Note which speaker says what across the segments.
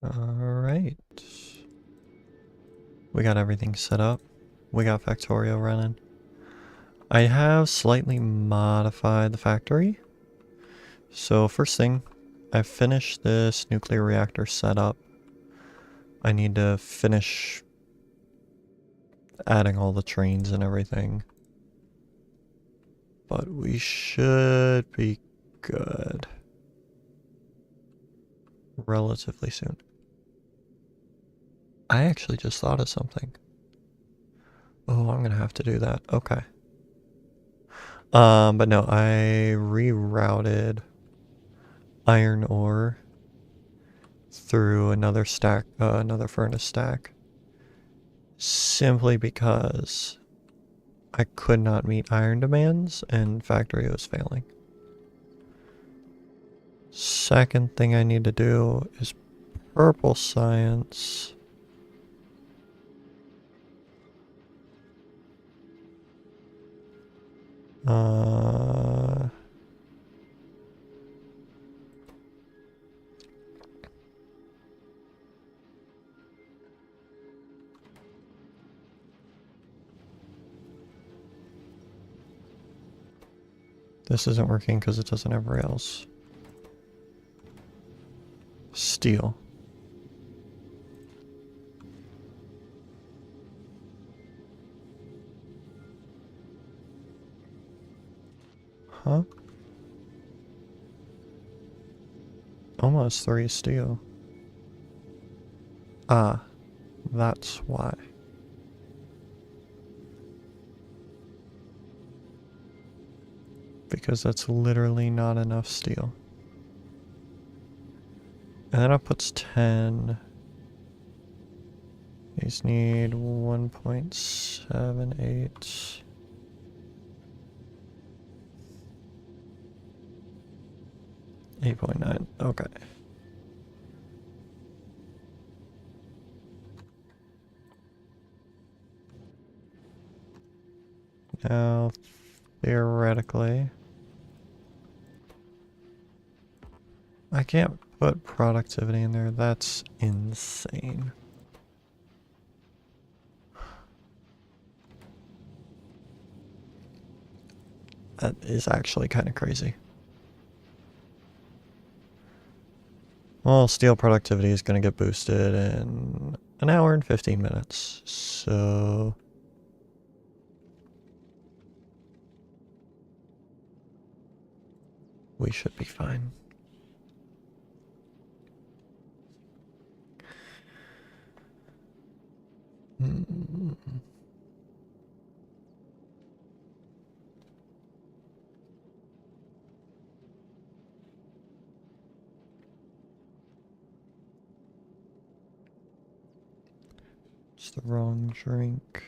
Speaker 1: Alright. We got everything set up. We got Factorio running. I have slightly modified the factory. So first thing, I finished this nuclear reactor setup. I need to finish adding all the trains and everything. But we should be good relatively soon. I actually just thought of something. Oh, I'm gonna have to do that. Okay. But no, I rerouted iron ore through another stack, another furnace stack, simply because I could not meet iron demands and Factorio was failing. Second thing I need to do is purple science. This isn't working because it doesn't have rails. Steel. Huh? Almost 3 steel. Ah, that's why. Because that's literally not enough steel. And then it puts 10. These need 1.78. $8.9. Okay. Now, theoretically, I can't put productivity in there. That's insane. That is actually kind of crazy. Well, steel productivity is going to get boosted in an hour and 15 minutes. So we should be fine. It's the wrong drink.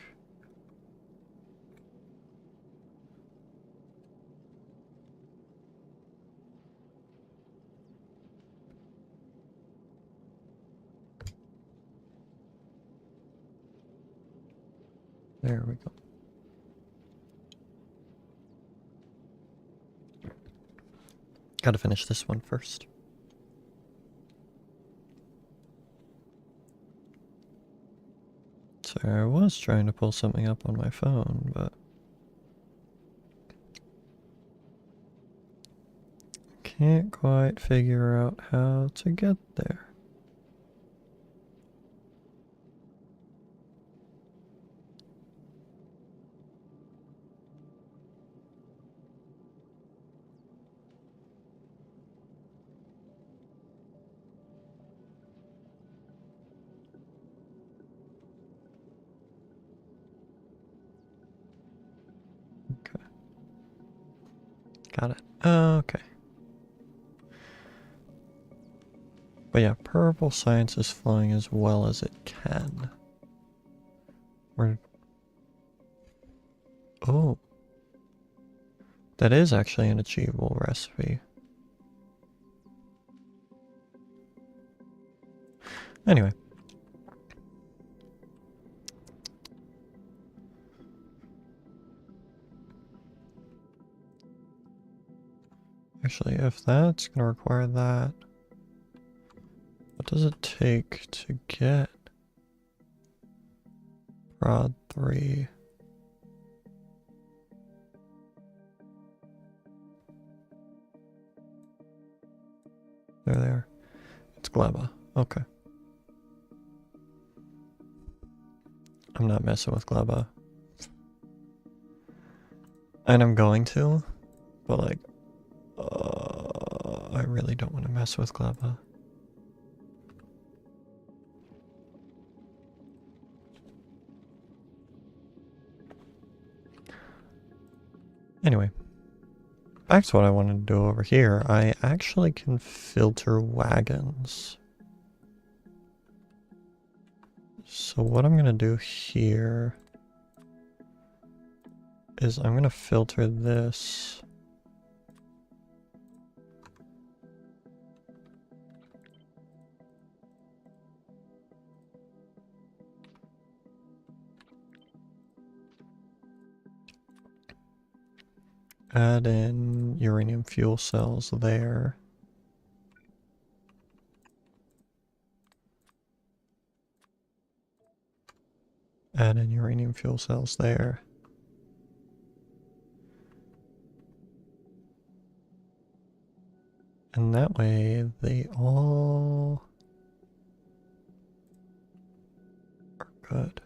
Speaker 1: There we go. Gotta finish this one first. So I was trying to pull something up on my phone, but can't quite figure out how to get there. Okay. Got it. Okay. But yeah, purple science is flying as well as it can. Oh. That is actually an achievable recipe. Anyway. Actually, if that's going to require that, does it take to get Prod 3? There they are. It's Gleba. Okay. I'm not messing with Gleba. And I'm going to, but like, I really don't want to mess with Gleba. Anyway, back to what I wanted to do over here. I actually can filter wagons. So what I'm going to do here is I'm going to filter this. Add in uranium fuel cells there. Add in uranium fuel cells there. And that way they all are good.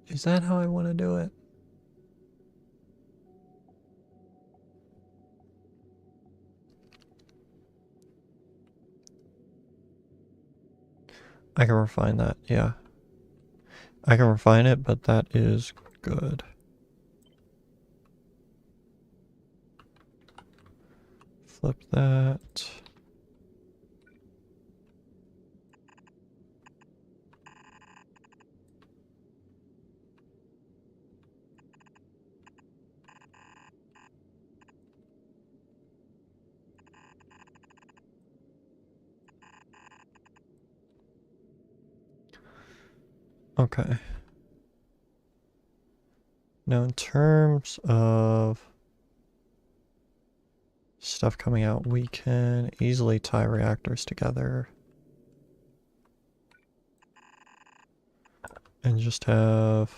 Speaker 1: Is that how I want to do it? I can refine that, yeah. I can refine it, but that is good. Flip that. Okay. Now in terms of stuff coming out, we can easily tie reactors together. And just have...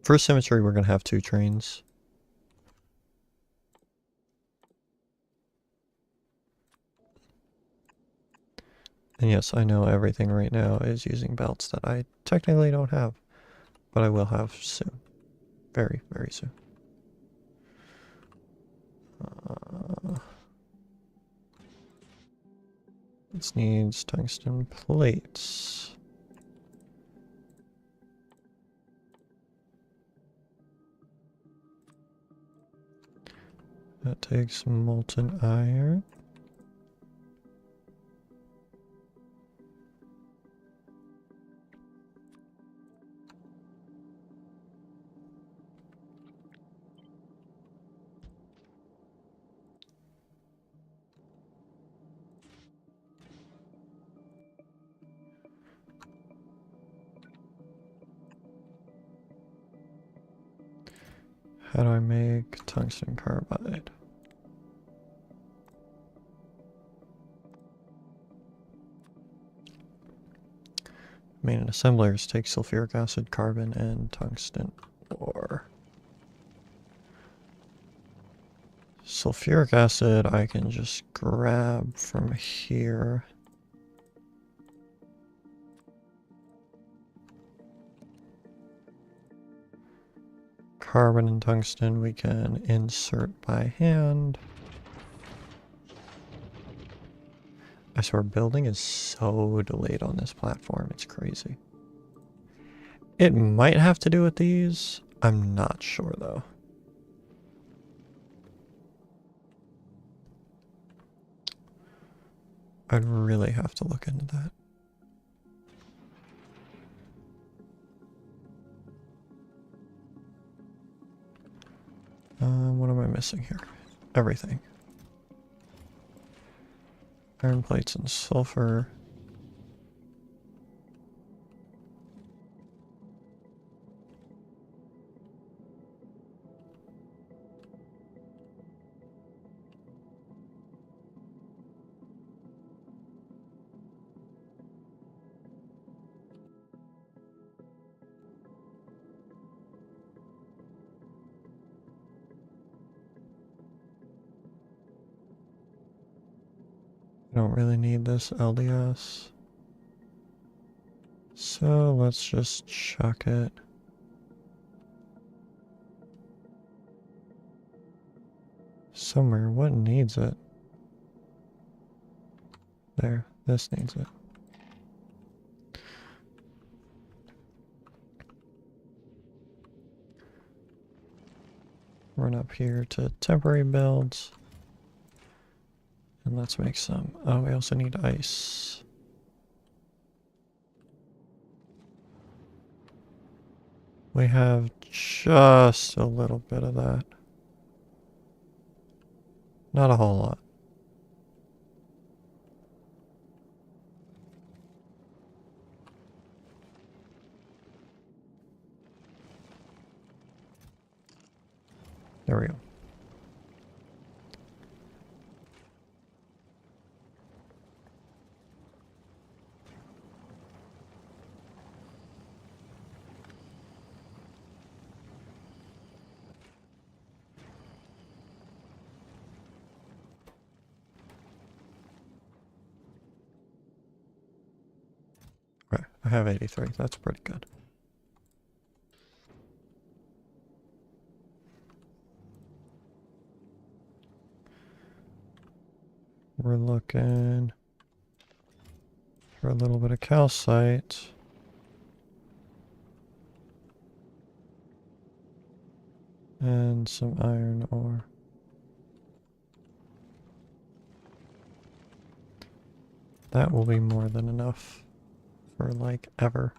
Speaker 1: For symmetry, we're going to have 2 trains. And yes, I know everything right now is using belts that I technically don't have, but I will have soon. Very, very soon. This needs tungsten plates. That takes molten iron. How do I make tungsten carbide? Main assemblers take sulfuric acid, carbon, and tungsten ore. Sulfuric acid I can just grab from here. Carbon and tungsten we can insert by hand. I swear building is so delayed on this platform, it's crazy. It might have to do with these. I'm not sure though. I'd really have to look into that. What am I missing here? Everything. Iron plates and sulfur. don't really need this LDS. So let's just chuck it. Somewhere. What needs it? There. This needs it. Run up here to temporary builds. And let's make some. Oh, we also need ice. We have just a little bit of that. Not a whole lot. There we go. Okay, I have 83. That's pretty good. We're looking for a little bit of calcite. And some iron ore. That will be more than enough for like ever.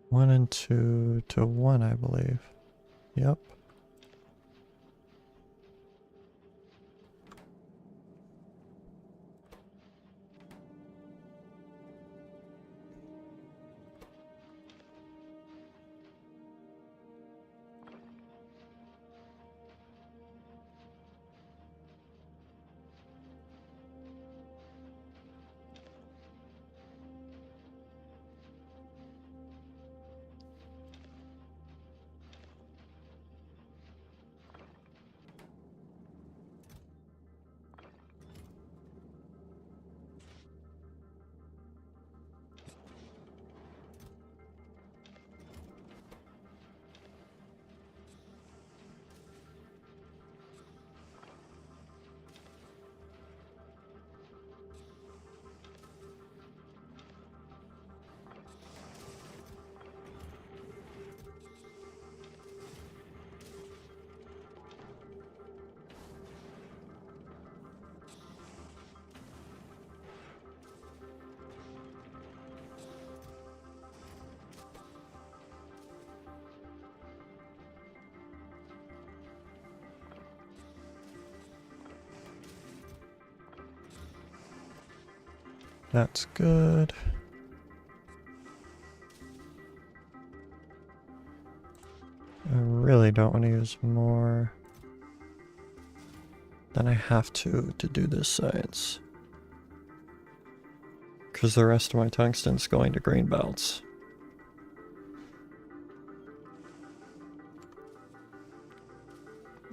Speaker 1: One and 2 to 1, I believe. Yep. That's good. I really don't want to use more than I have to do this science. Because the rest of my tungsten's going to green belts.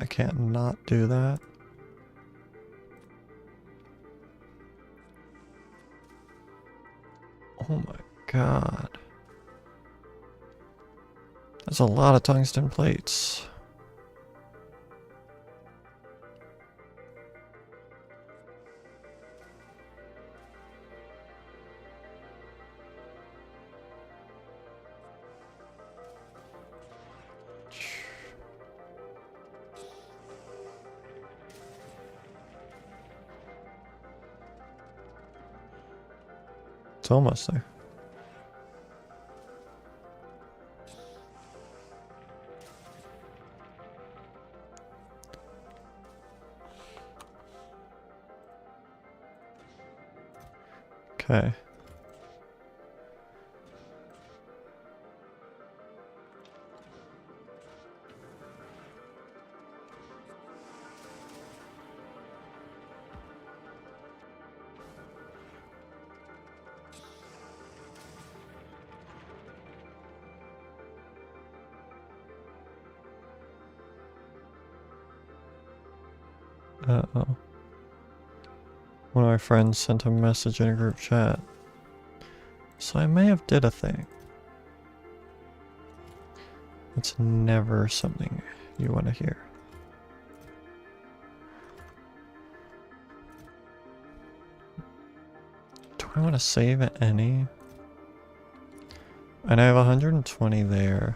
Speaker 1: I can't not do that. Oh my god. That's a lot of tungsten plates. It's almost there. Okay. Uh-oh. One of my friends sent a message in a group chat. So I may have did a thing. It's never something you want to hear. Do I want to save any? And I have 120 there.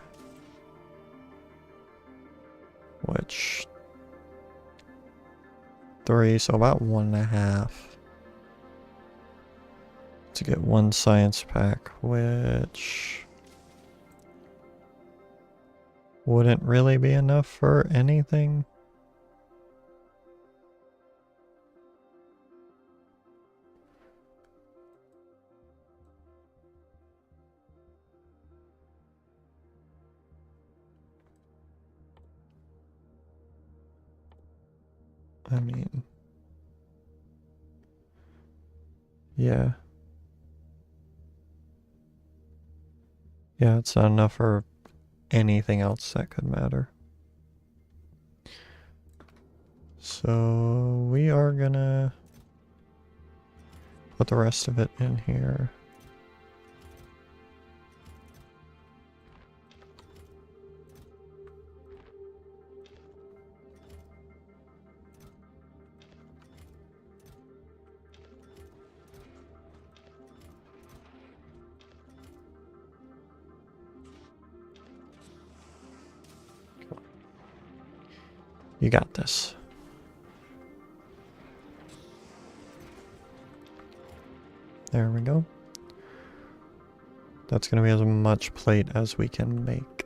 Speaker 1: Which... 3, so about 1.5. To get 1 science pack, which... wouldn't really be enough for anything. I mean... yeah. Yeah, it's not enough for anything else that could matter. So we are gonna put the rest of it in here. You got this. There we go. That's going to be as much plate as we can make.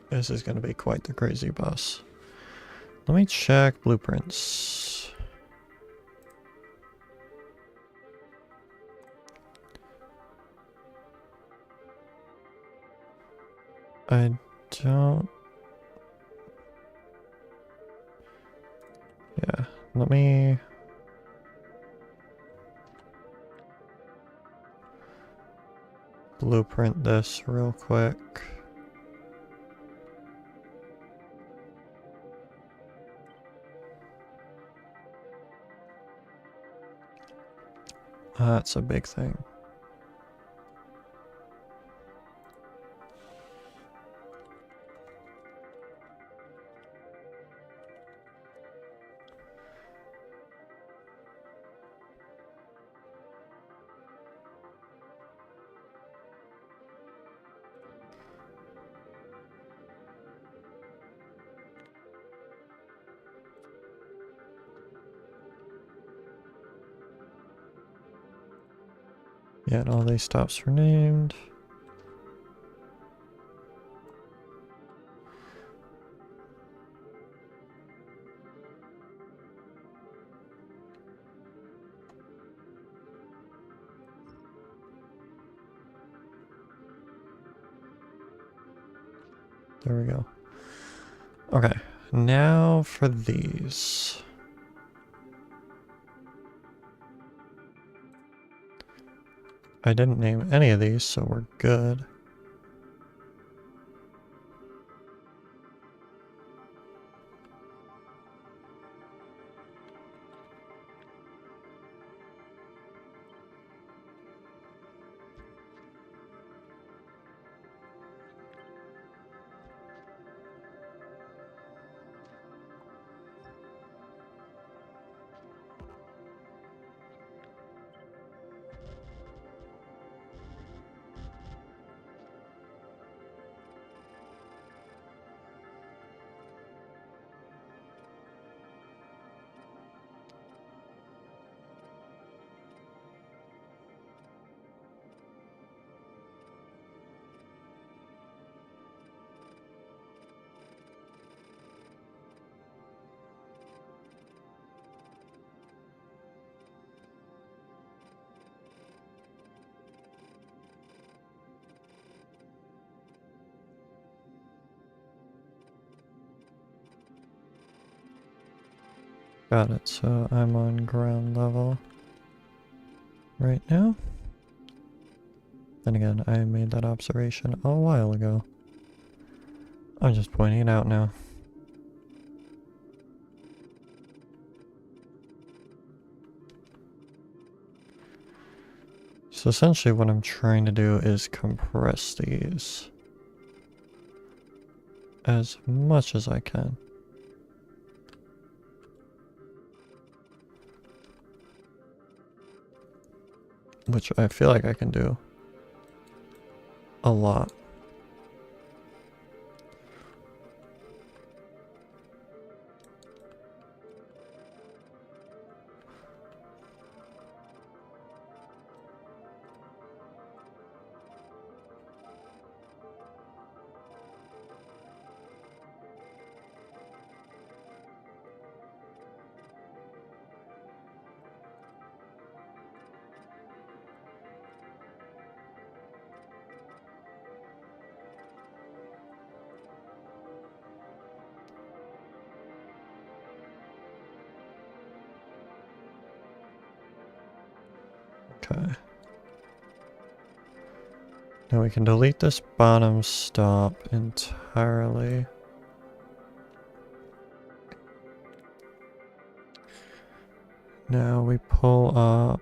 Speaker 1: This is going to be quite the crazy bus. Let me check blueprints. I don't... yeah, let me... blueprint this real quick. That's a big thing. Yeah, and all these stops were named. There we go. Okay, now for these. I didn't name any of these, so we're good. Got it, so I'm on ground level right now. Then again, I made that observation a while ago. I'm just pointing it out now. So essentially what I'm trying to do is compress these as much as I can. Which I feel like I can do a lot. Okay. Now we can delete this bottom stop entirely. Now we pull up.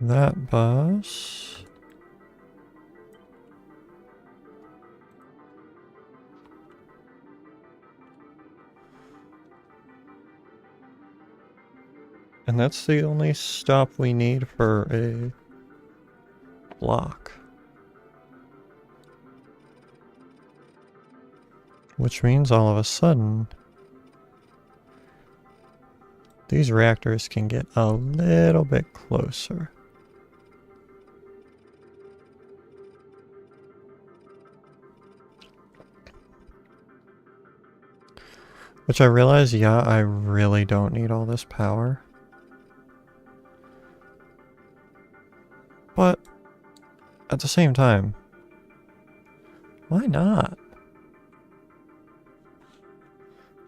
Speaker 1: That bus. And that's the only stop we need for a block. Which means all of a sudden, these reactors can get a little bit closer. Which I realize, yeah, I really don't need all this power. But at the same time, why not?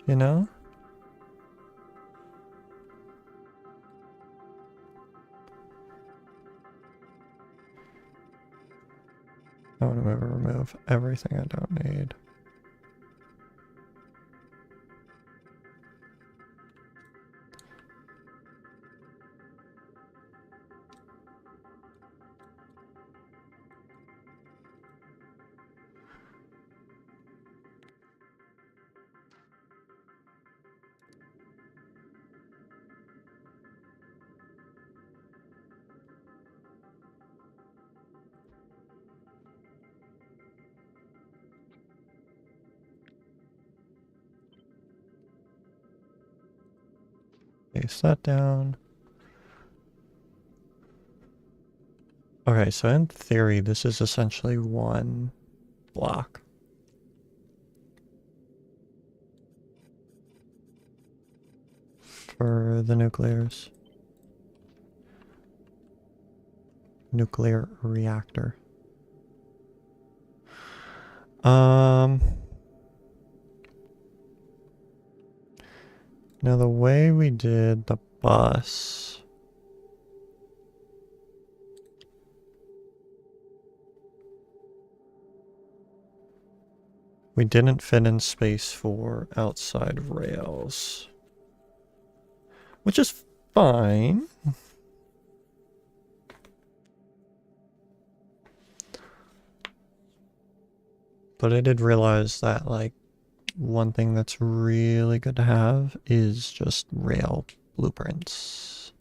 Speaker 1: You know? I want to remove everything I don't need. Place that down. Okay, so in theory, this is essentially one block. For the nuclears. Nuclear reactor. Now the way we did the bus, we didn't fit in space for outside rails, which is fine. But I did realize that, like, one thing that's really good to have is just rail blueprints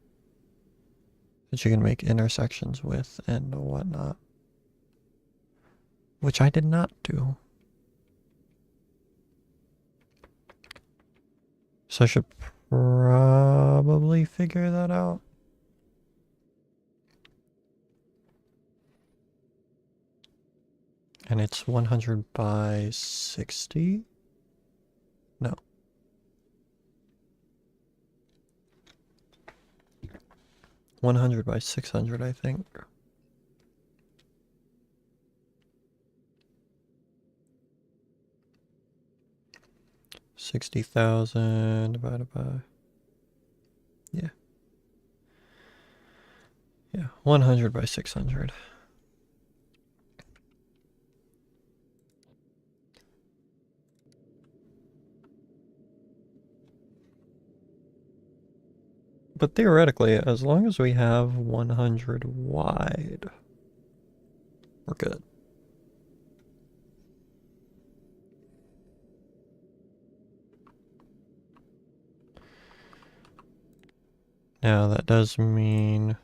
Speaker 1: that you can make intersections with and whatnot. Which I did not do. So I should probably figure that out. And it's 100 by 60? No. 100 by 600, I think. 60,000 divided by, yeah. Yeah, 100 by 600. But theoretically, as long as we have 100 wide, we're good. Now that does mean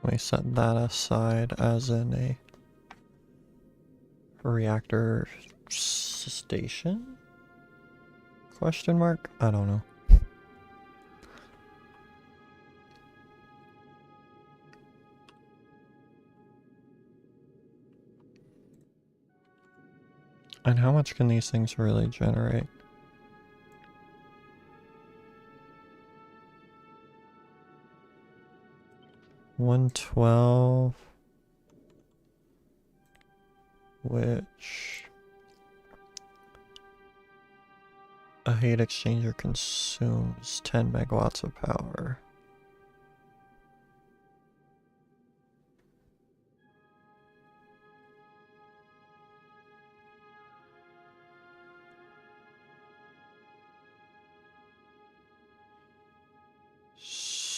Speaker 1: we set that aside as in a reactor station? Question mark? I don't know. And how much can these things really generate? $112, which a heat exchanger consumes 10 megawatts of power.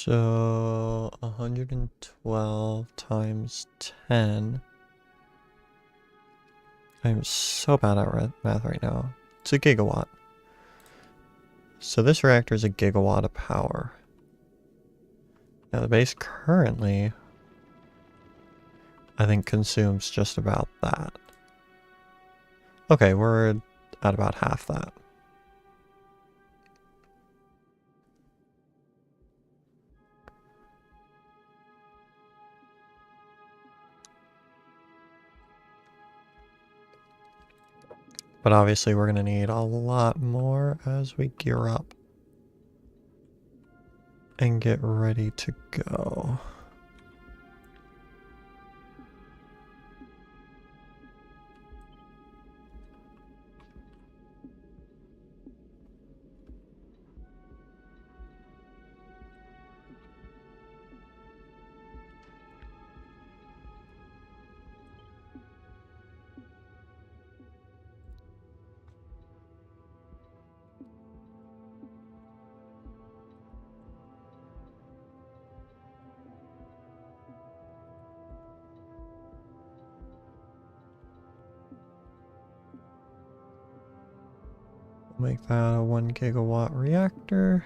Speaker 1: So 112 times 10. I'm so bad at math right now. It's a gigawatt. So this reactor is a gigawatt of power. Now the base currently, I think, consumes just about that. Okay, we're at about half that. But obviously we're going to need a lot more as we gear up and get ready to go. Make that a 1 gigawatt reactor.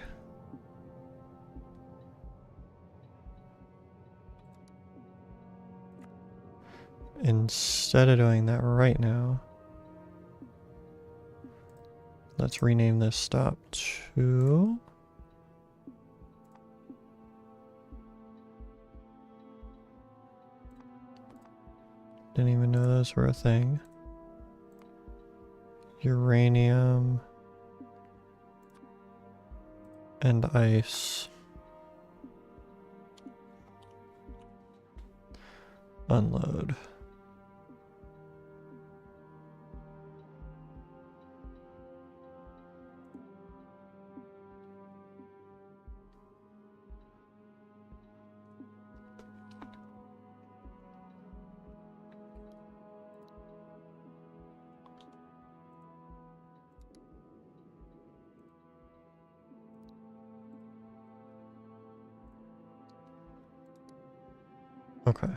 Speaker 1: Instead of doing that right now, let's rename this stop to... Didn't even know those were a thing. Uranium and ice. Unload. Okay.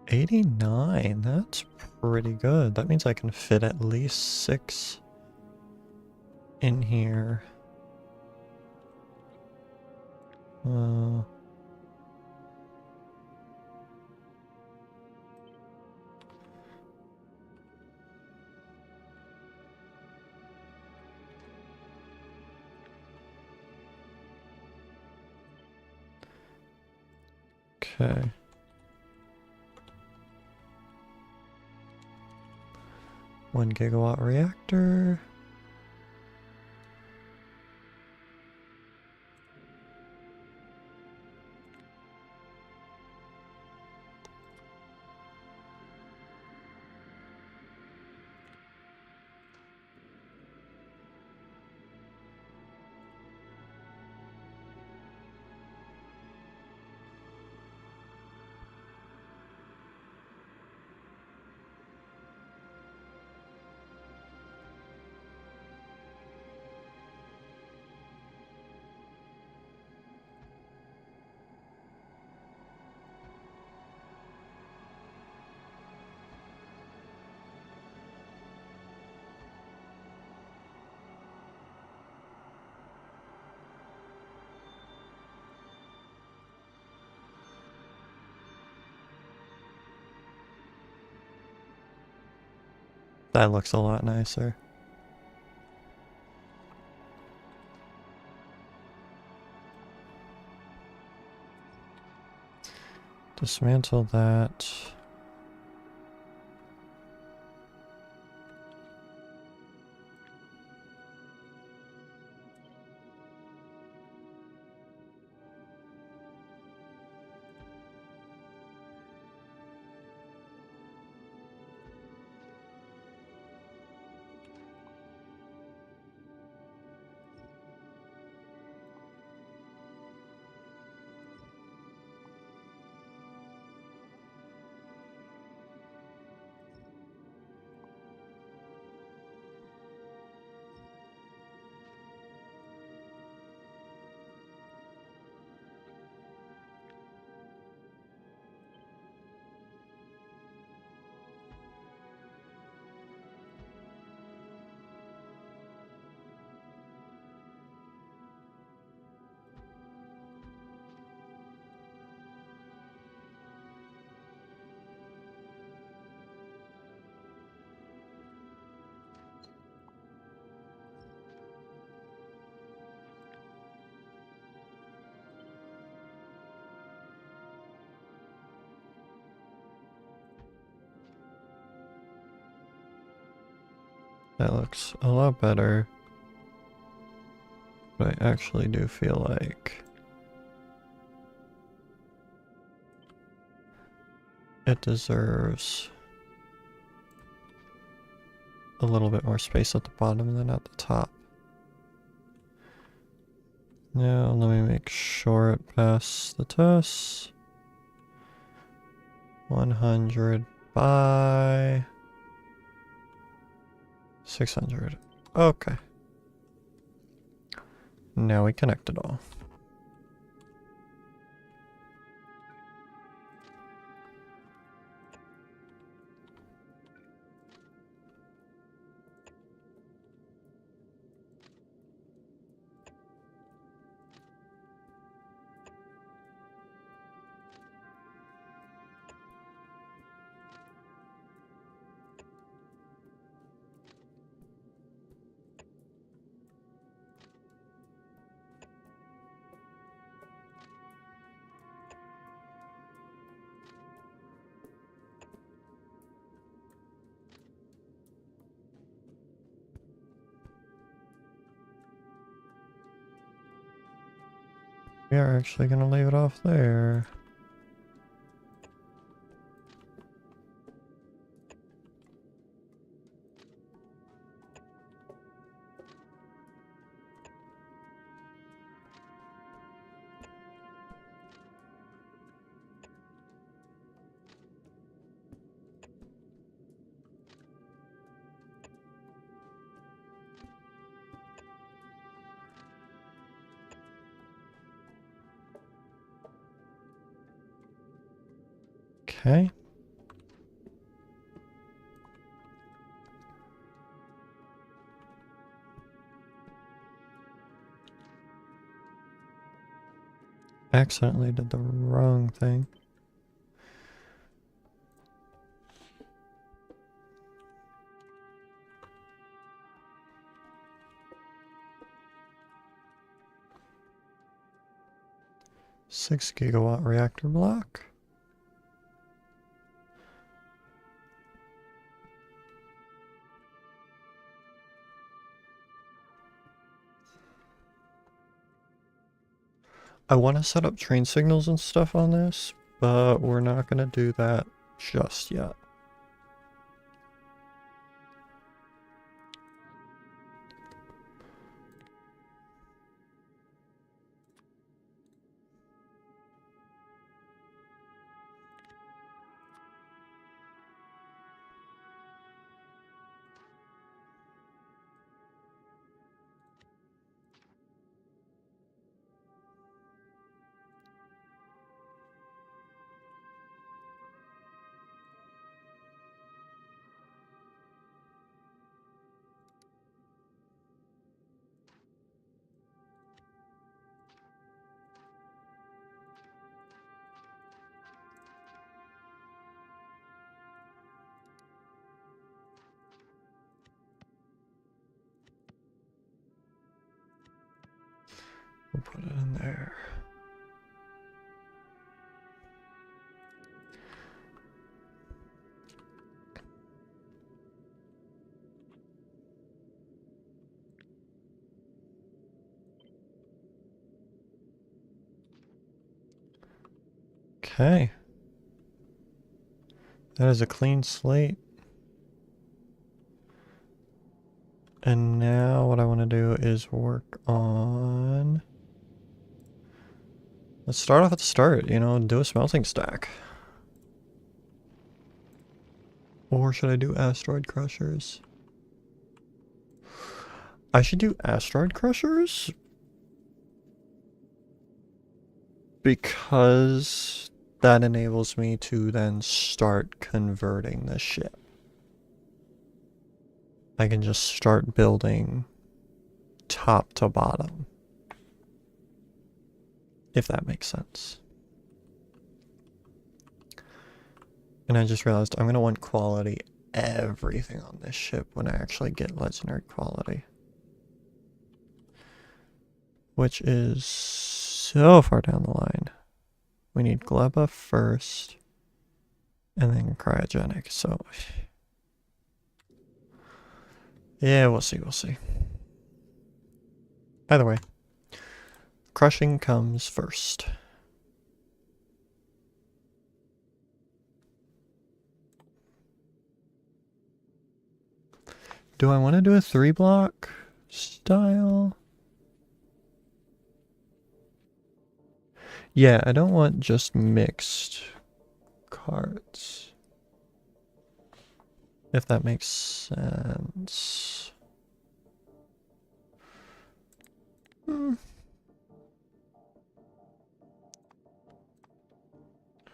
Speaker 1: 89, that's pretty good. That means I can fit at least 6 in here. Uh, okay. One gigawatt reactor. That looks a lot nicer. Dismantle that. That looks a lot better. But I actually do feel like it deserves a little bit more space at the bottom than at the top. Now let me make sure it passes the test. 100 by 600. Okay. Now we connect it all. We are actually going to leave it off there. Okay. accidentally did the wrong thing. Six gigawatt reactor block. I want to set up train signals and stuff on this, but we're not going to do that just yet. We'll put it in there. Okay. That is a clean slate. And now what I want to do is work on... Let's start off at the start, you know, do a smelting stack. Or should I do asteroid crushers? I should do asteroid crushers because that enables me to then start converting the ship. I can just start building top to bottom, if that makes sense. And I just realized I'm going to want quality everything on this ship when I actually get legendary quality. Which is so far down the line. We need Gleba first, and then cryogenic, so... Yeah, we'll see, we'll see. Either way, crushing comes first. Do I want to do a 3-block style? Yeah, I don't want just mixed cards. If that makes sense.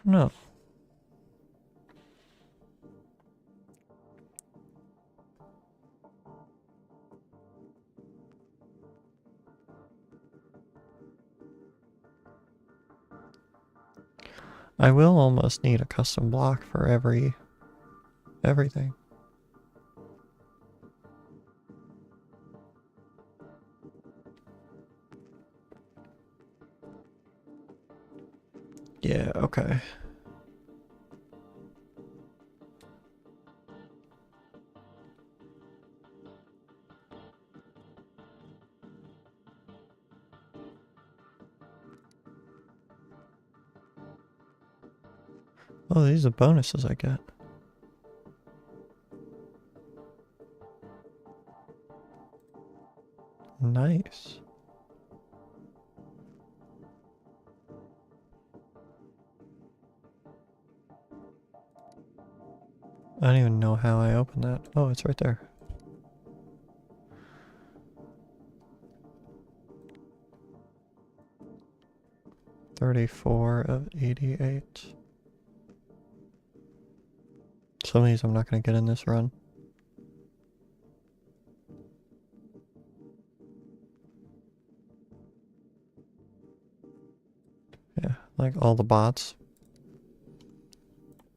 Speaker 1: No. I will almost need a custom block for everything. Yeah, okay. Oh, these are bonuses I get. Nice. I don't even know how I opened that. Oh, it's right there. $34 of 88. Some of these I'm not going to get in this run. Like all the bots.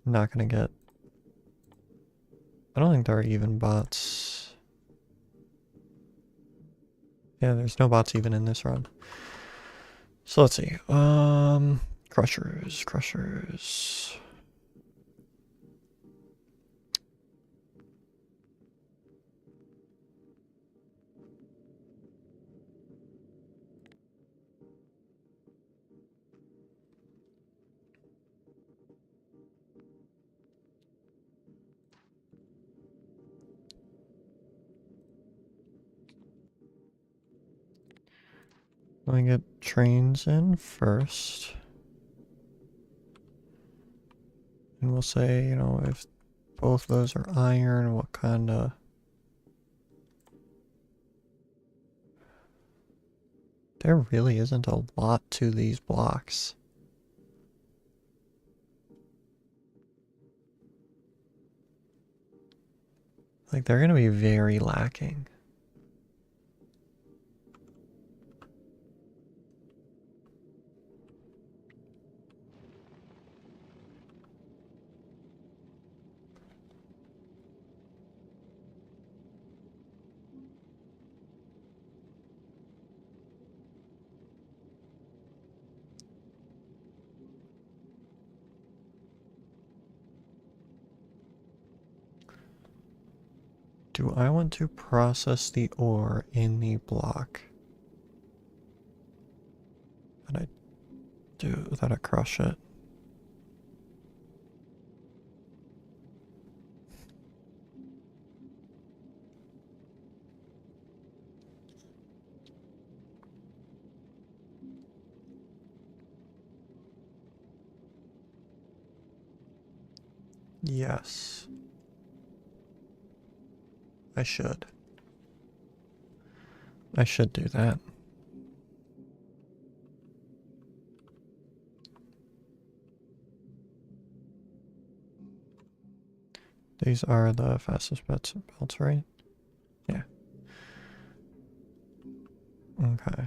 Speaker 1: Not gonna get... I don't think there are even bots. Yeah, there's no bots even in this run. So let's see. Crushers. Let me get trains in first. And we'll say, you know, if both those are iron, what kind of... There really isn't a lot to these blocks. Like, they're gonna be very lacking. Do I want to process the ore in the block? That I do, that I crush it. Yes. I should. I should do that. These are the fastest belts, right? Yeah. Okay.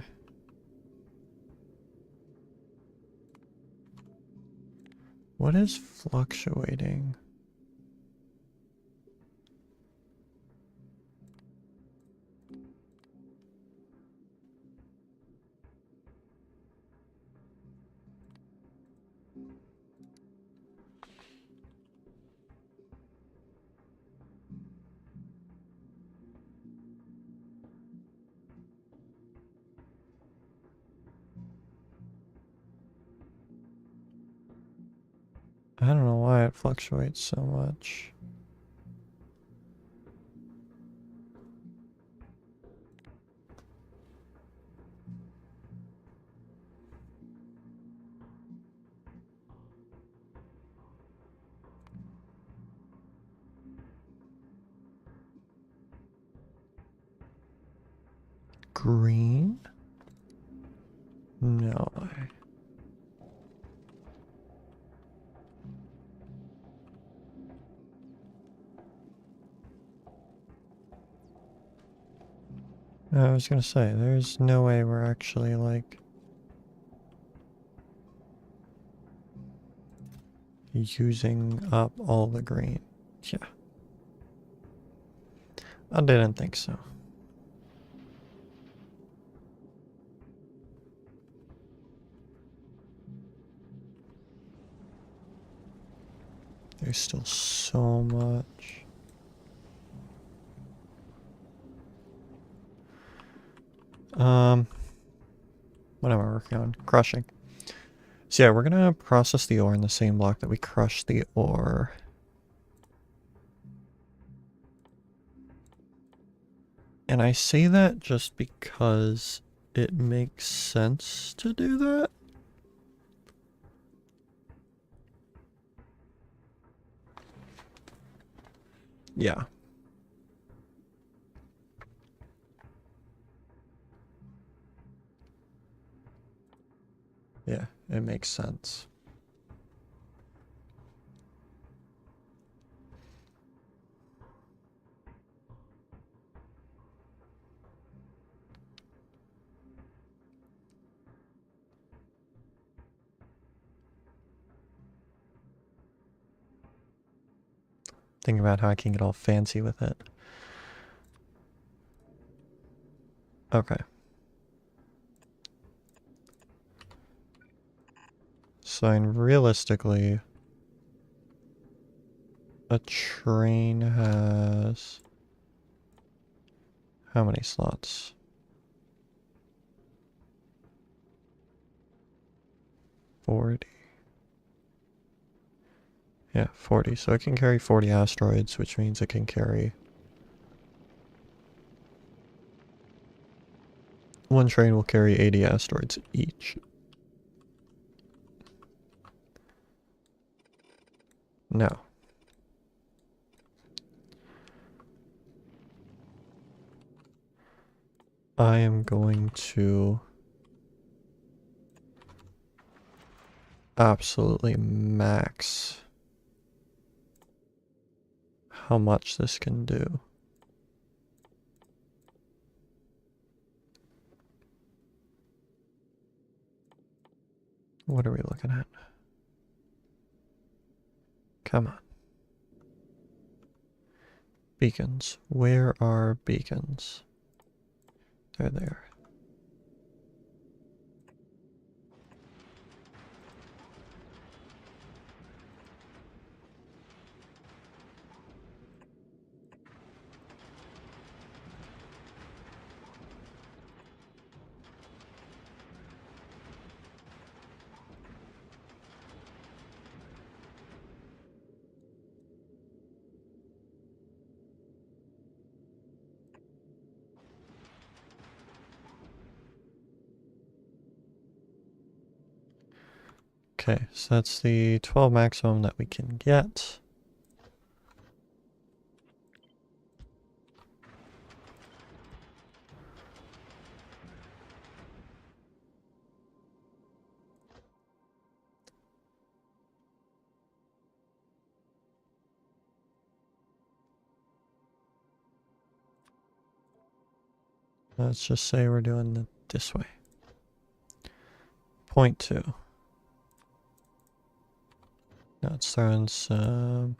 Speaker 1: What is fluctuating? I don't know why it fluctuates so much. Green? No. I was gonna say, there's no way we're actually like using up all the green. Yeah. I didn't think so. There's still so much. What am I working on? Crushing. So yeah, we're gonna process the ore in the same block that we crushed the ore. And I say that just because it makes sense to do that. Yeah. Yeah, it makes sense. Thinking about how I can get all fancy with it. Okay. So realistically, a train has how many slots? 40. Yeah, 40. So it can carry 40 asteroids, which means it can carry... One train will carry 80 asteroids each. Now, I am going to absolutely max how much this can do. What are we looking at? Come on. Beacons. Where are beacons? They're there. Okay, so that's the 12 maximum that we can get. Let's just say we're doing it this way. 0.2. Now it's throwing some...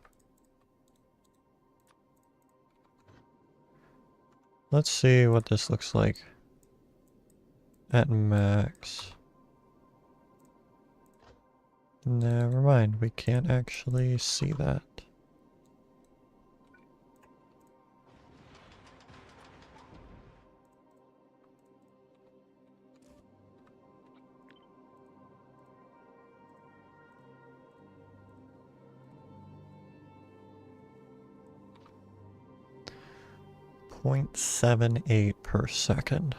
Speaker 1: Let's see what this looks like at max. Never mind, we can't actually see that. .78 per second.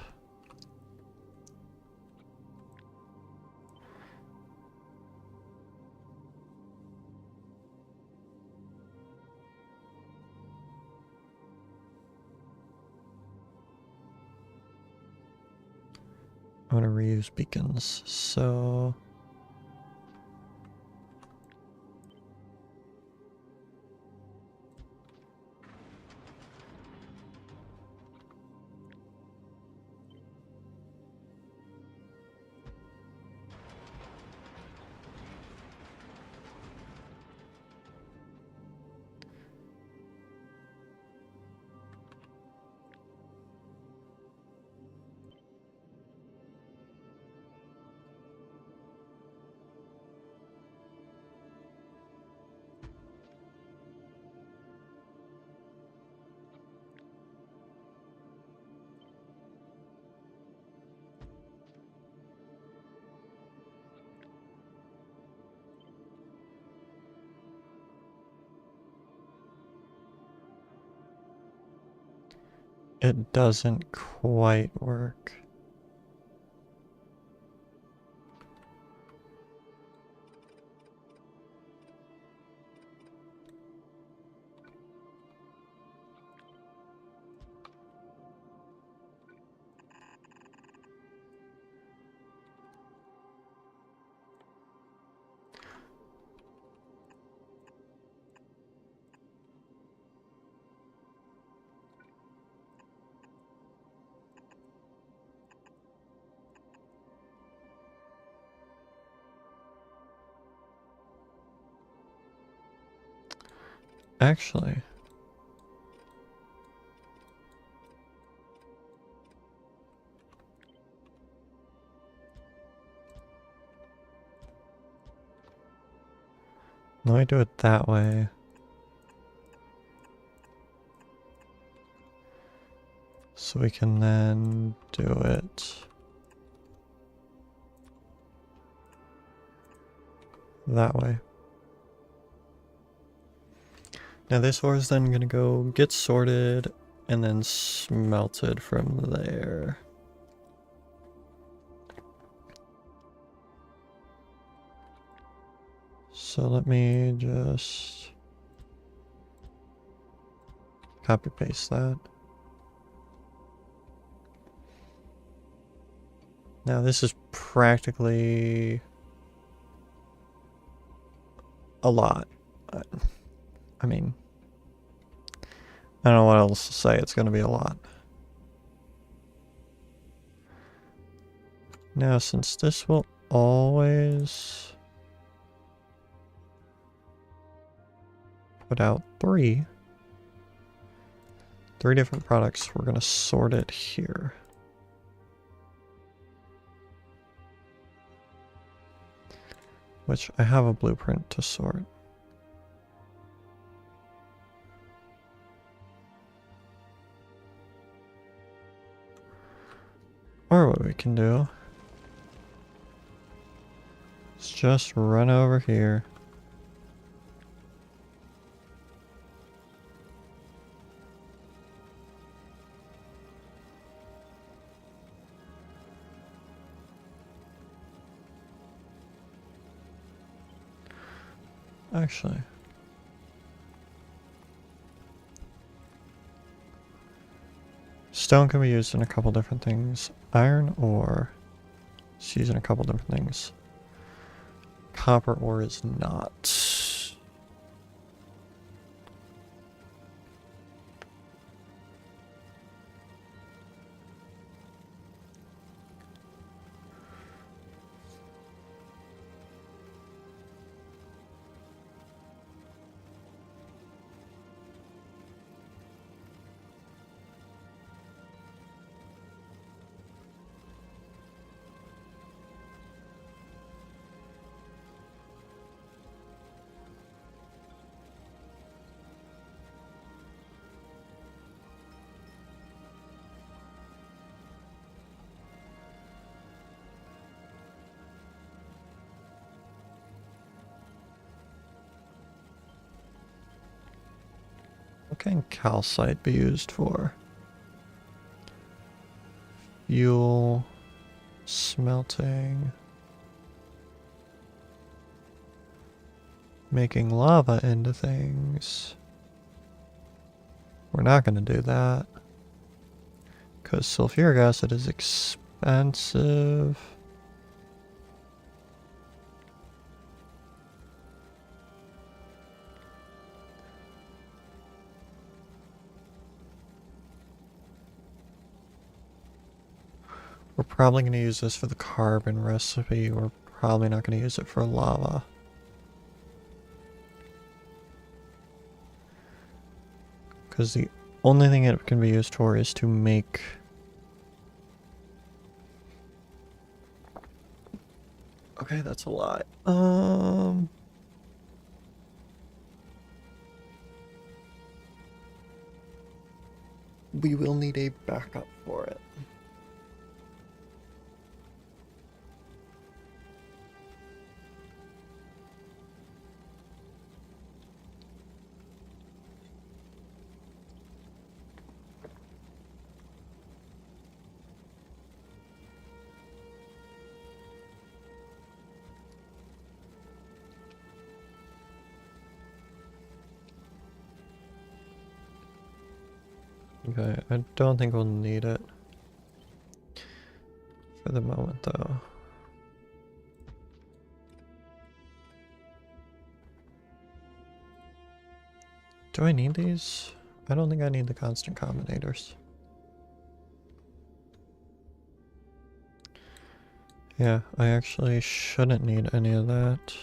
Speaker 1: I'm gonna reuse beacons, so... It doesn't quite work. Actually, let me do it that way. So we can then do it that way. Now this ore is then going to go get sorted and then smelted from there. So let me just copy paste that. Now this is practically a lot. I mean, I don't know what else to say. It's going to be a lot. Now, since this will always put out three different products, we're going to sort it here. Which I have a blueprint to sort. Or what we can do is just run over here. Actually, stone can be used in a couple different things. Iron ore is used in a couple different things. Copper ore is not. What can calcite be used for? Fuel, smelting, making lava into things. We're not going to do that because sulfuric acid is expensive. We're probably going to use this for the carbon recipe. We're probably not going to use it for lava. Because the only thing it can be used for is to make... Okay, that's a lot. We will need a backup for it. Okay, I don't think we'll need it for the moment, though. Do I need these? I don't think I need the constant combinators. Yeah, I actually shouldn't need any of that.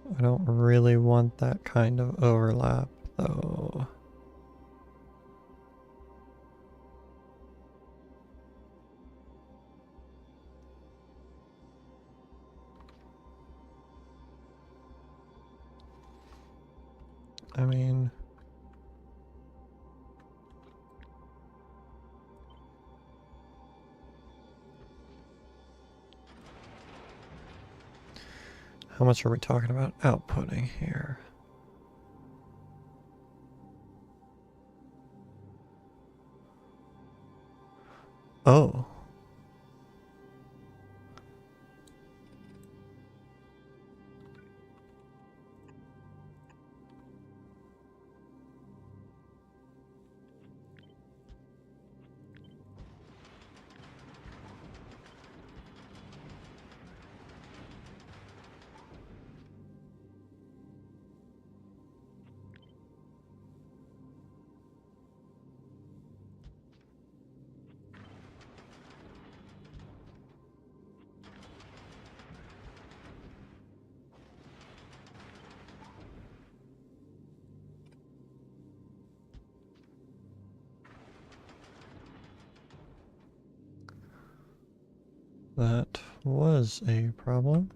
Speaker 1: I don't really want that kind of overlap, though. I mean... How much are we talking about outputting here? Oh. That was a problem.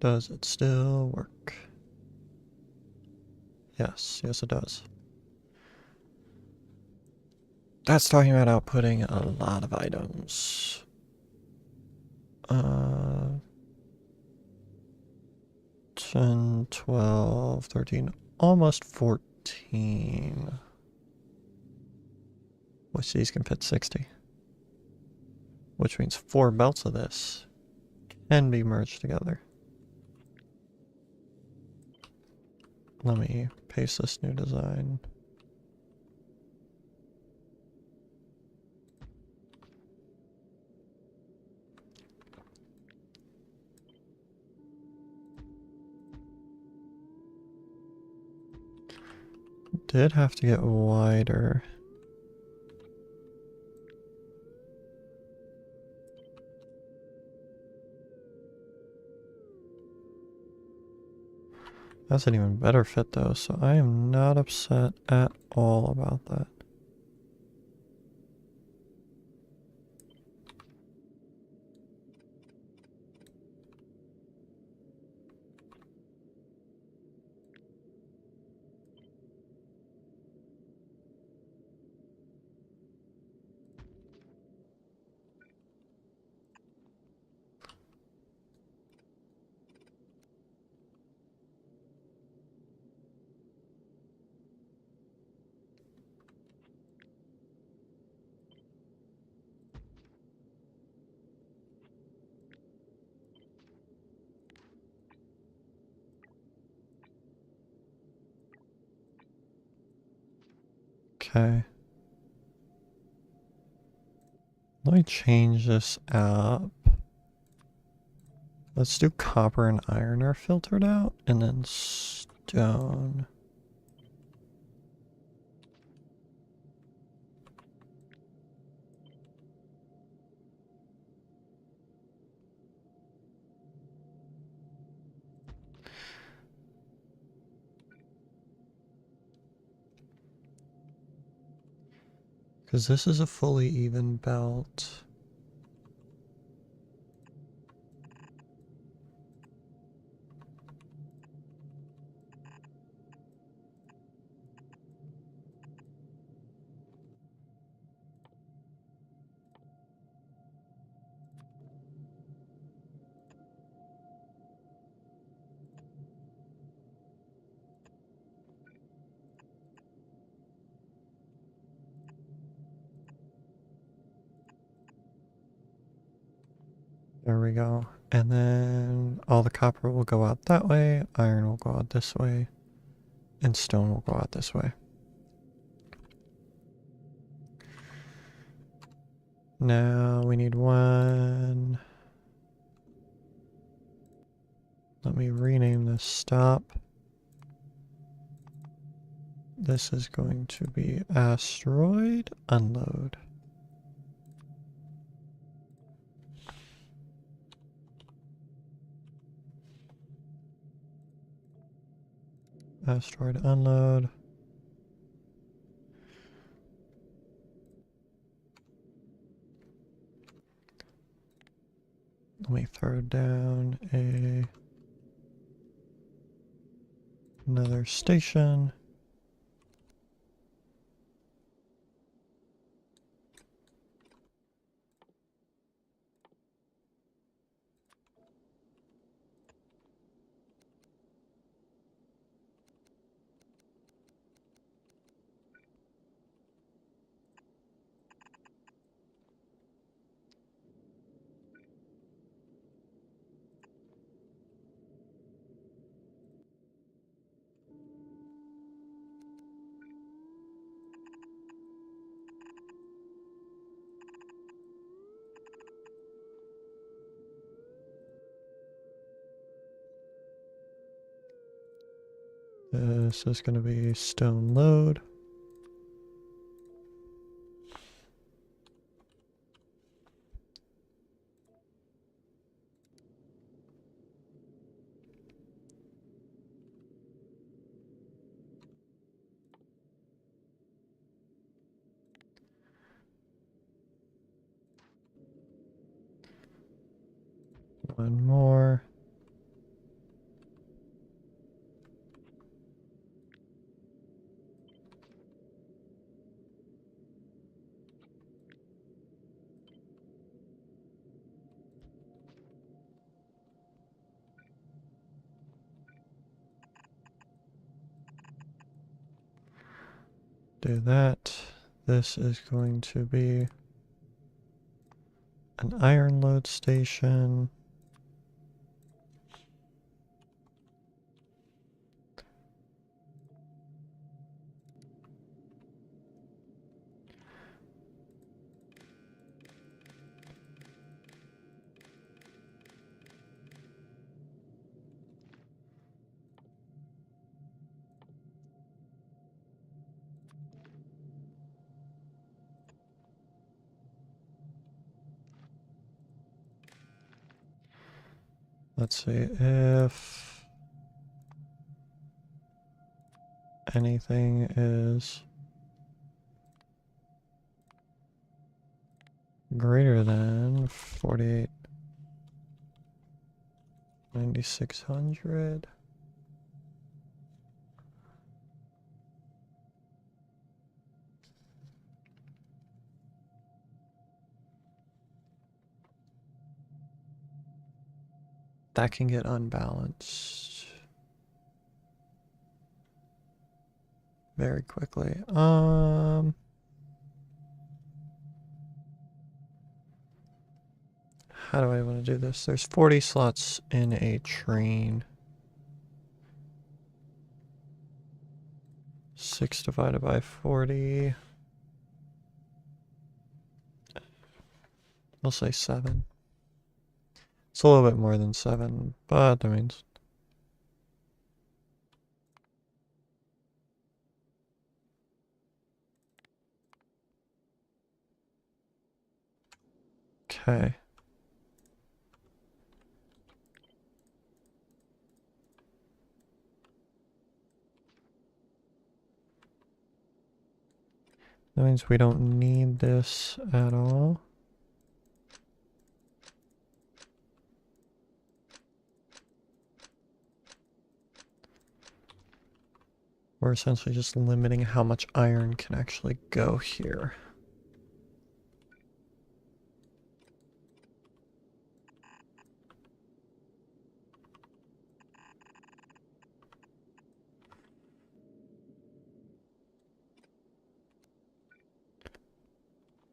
Speaker 1: Does it still work? Yes, yes it does. That's talking about outputting a lot of items. 10, 12, 13, almost 14. Which these can fit 60. Which means 4 belts of this can be merged together. Let me paste this new design. Did have to get wider. That's an even better fit though, so I am not upset at all about that. Okay. Let me change this up. Let's do copper and iron are filtered out, and then stone. Because this is a fully even belt. There we go. And then all the copper will go out that way, iron will go out this way, and stone will go out this way. Now we need one. Let me rename this stop. This is going to be asteroid unload. Asteroid unload. Let me throw down another station. This is going to be stone load. One more. Do that. This is going to be an iron load station. Let's see if anything is greater than 48, 9600. That can get unbalanced very quickly. How do I want to do this? There's 40 slots in a train. 6 divided by 40. We'll say 7. It's a little bit more than 7, but that means... Okay. That means we don't need this at all. We're essentially just limiting how much iron can actually go here.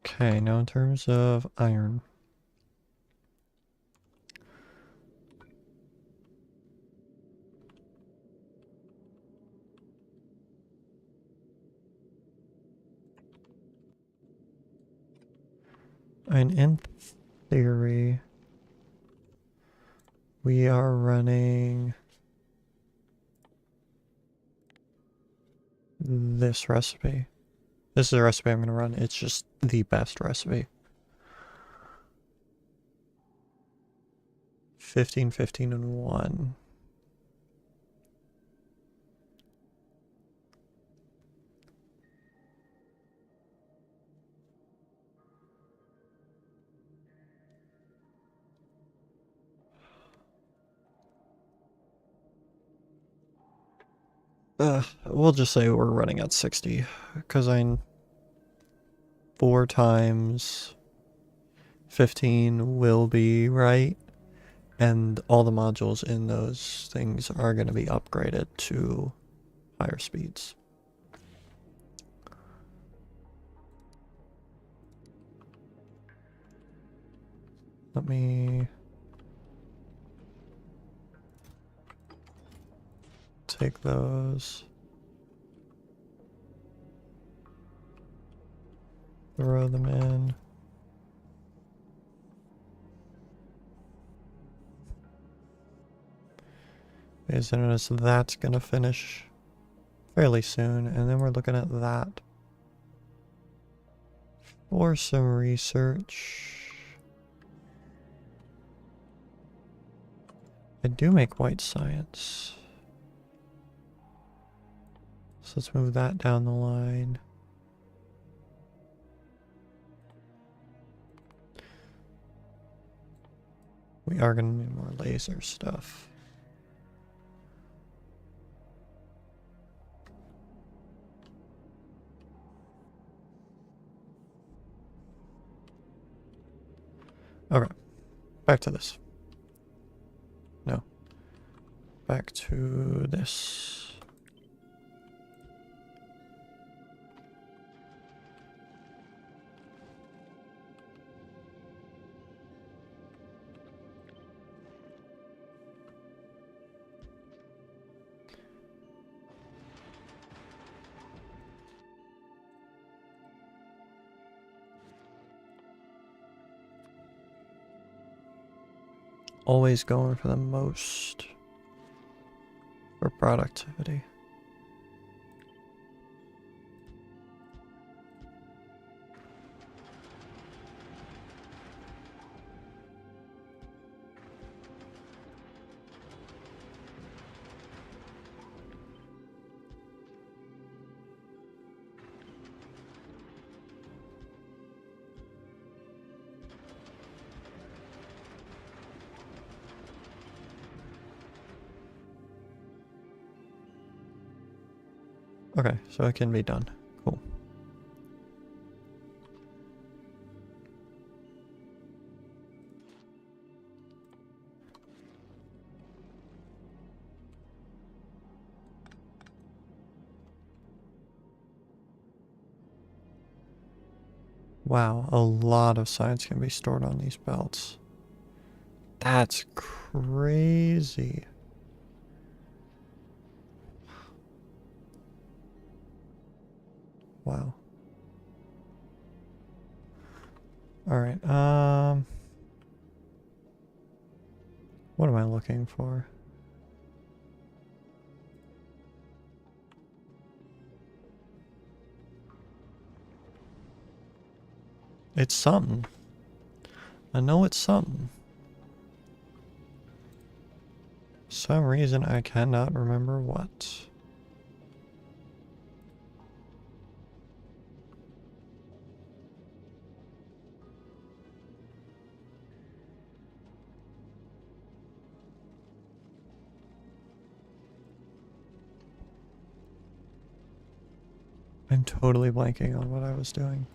Speaker 1: Okay, now in terms of iron. And in theory, we are running this recipe. This is the recipe I'm going to run. It's just the best recipe. 15, 15, and 1. We'll just say we're running at 60, because I'm 4 times 15 will be right, and all the modules in those things are going to be upgraded to higher speeds. Let me take those, throw them in. As soon as that's gonna finish fairly soon, and then we're looking at that for some research. I do make white science. So let's move that down the line. We are going to need more laser stuff. Okay, back to this. No, back to this. Always going for the most for productivity. Okay, so it can be done. Cool. Wow, a lot of science can be stored on these belts. That's crazy. Wow. All right. What am I looking for? It's something. I know it's something. Some reason I cannot remember what. I'm totally blanking on what I was doing.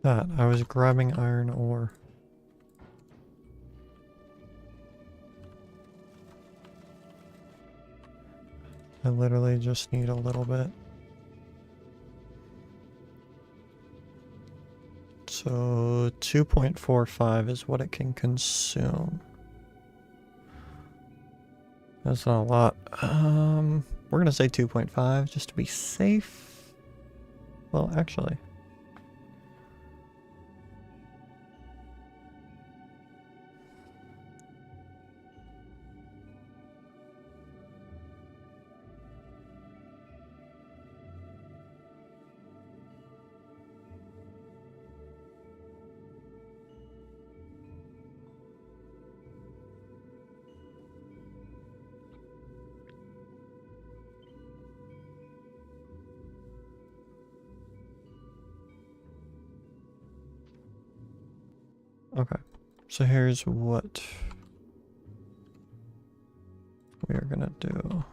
Speaker 1: That, I was grabbing iron ore. I literally just need a little bit. So 2.45 is what it can consume. That's not a lot. We're gonna say 2.5 just to be safe. Well, actually. Okay, so here's what we are gonna do.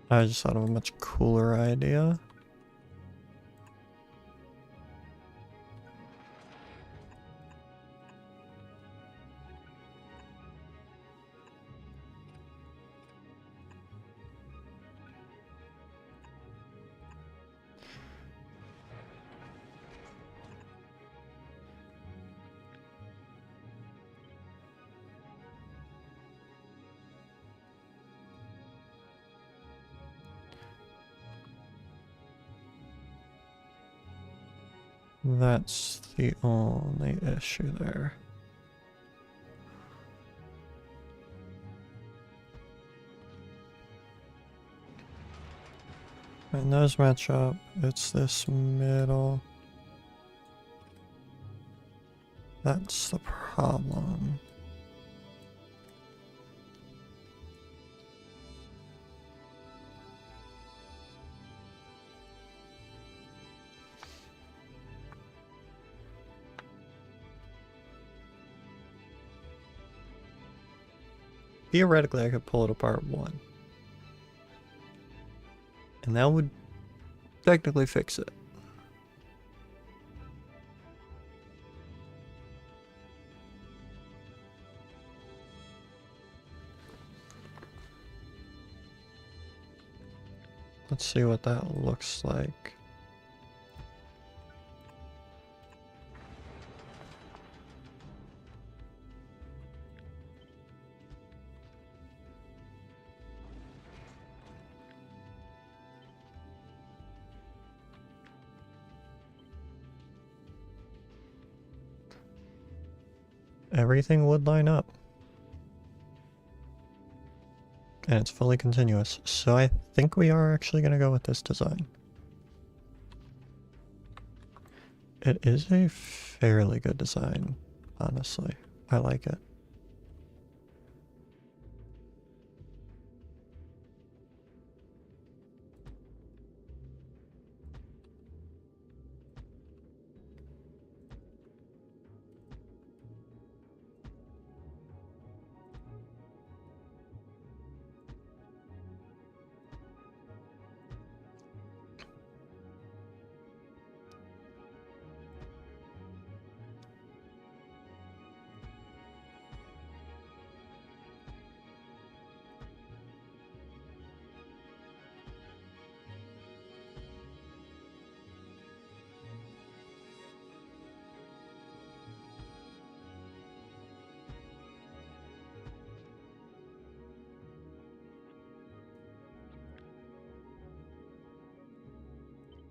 Speaker 1: I just thought of a much cooler idea. That's the only issue there. And those match up. It's this middle. That's the problem. Theoretically, I could pull it apart one. And that would technically fix it. Let's see what that looks like. Everything would line up. And it's fully continuous. So I think we are actually going to go with this design. It is a fairly good design, honestly. I like it.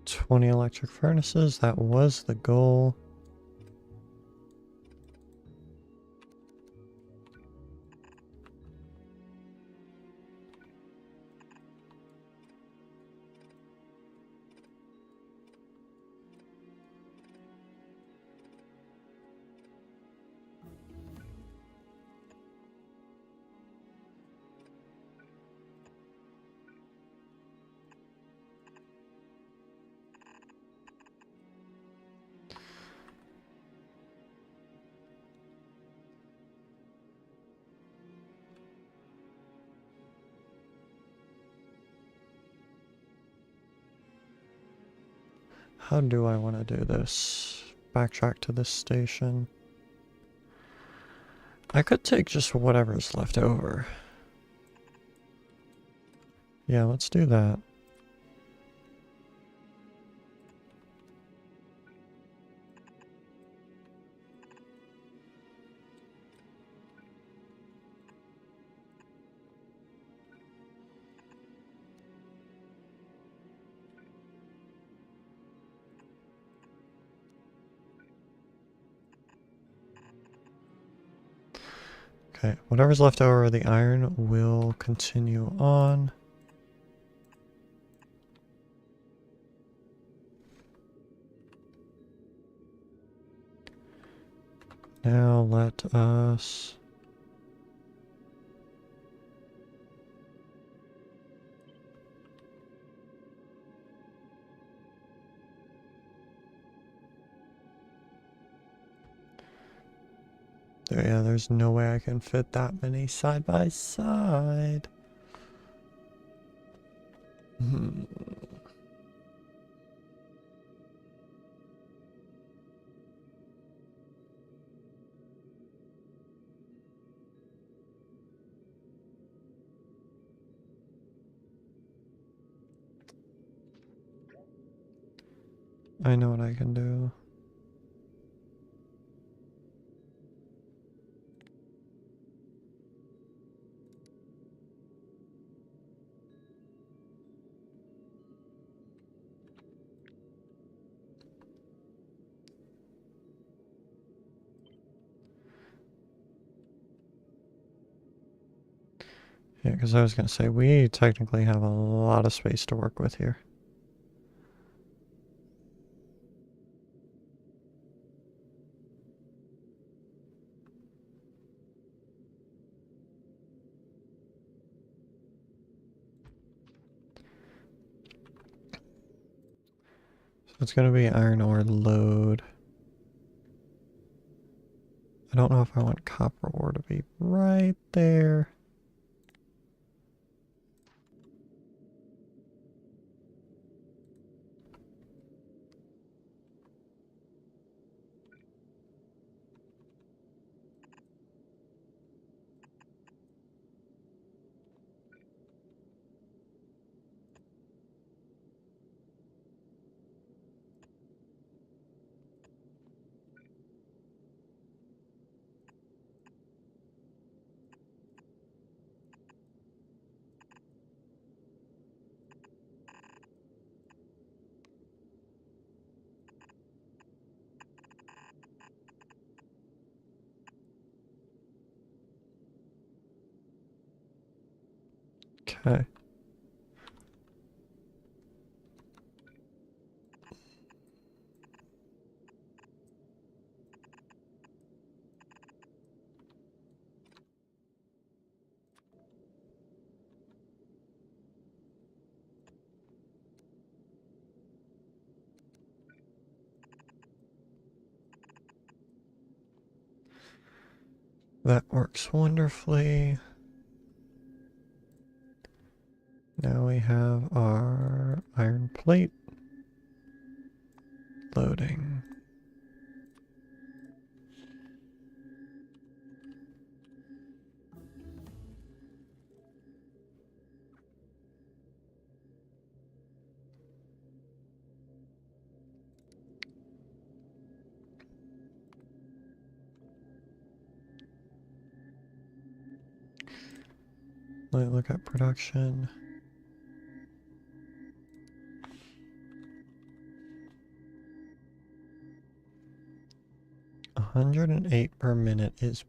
Speaker 1: $20 electric furnaces, that was the goal. How do I want to do this? Backtrack to this station. I could take just whatever's left over. Yeah, let's do that. Okay, whatever's left over of the iron will continue on. Now let us... Yeah, there's no way I can fit that many side by side. I know what I can do. Yeah, because I was going to say, we technically have a lot of space to work with here. So it's going to be iron ore load. I don't know if I want copper ore to be right there. Okay. That works wonderfully. Now we have our iron plate loading. Let's look at production. 108 per minute is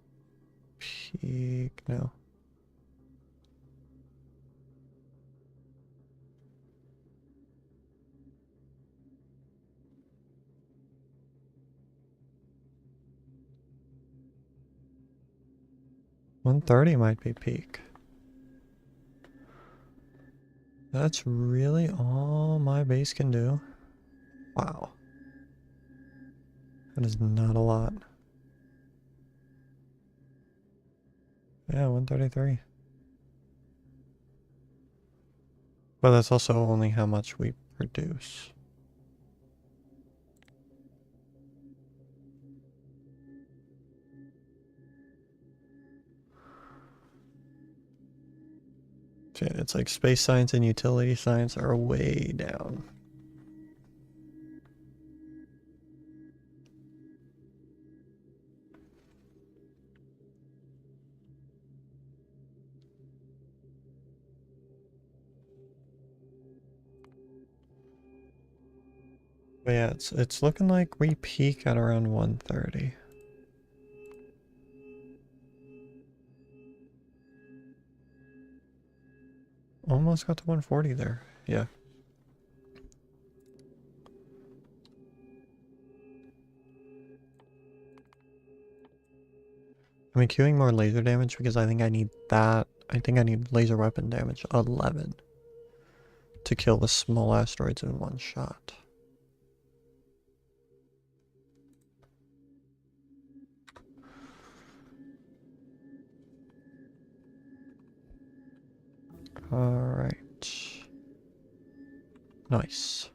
Speaker 1: peak. No. $130 might be peak. That's really all my base can do. Wow. That is not a lot. Yeah, 133. But that's also only how much we produce. It's like space science and utility science are way down. But yeah, it's looking like we peak at around 130. Almost got to 140 there. Yeah. I'm queuing more laser damage because I think I need that. I think I need laser weapon damage 11 to kill the small asteroids in one shot. Alright. Nice.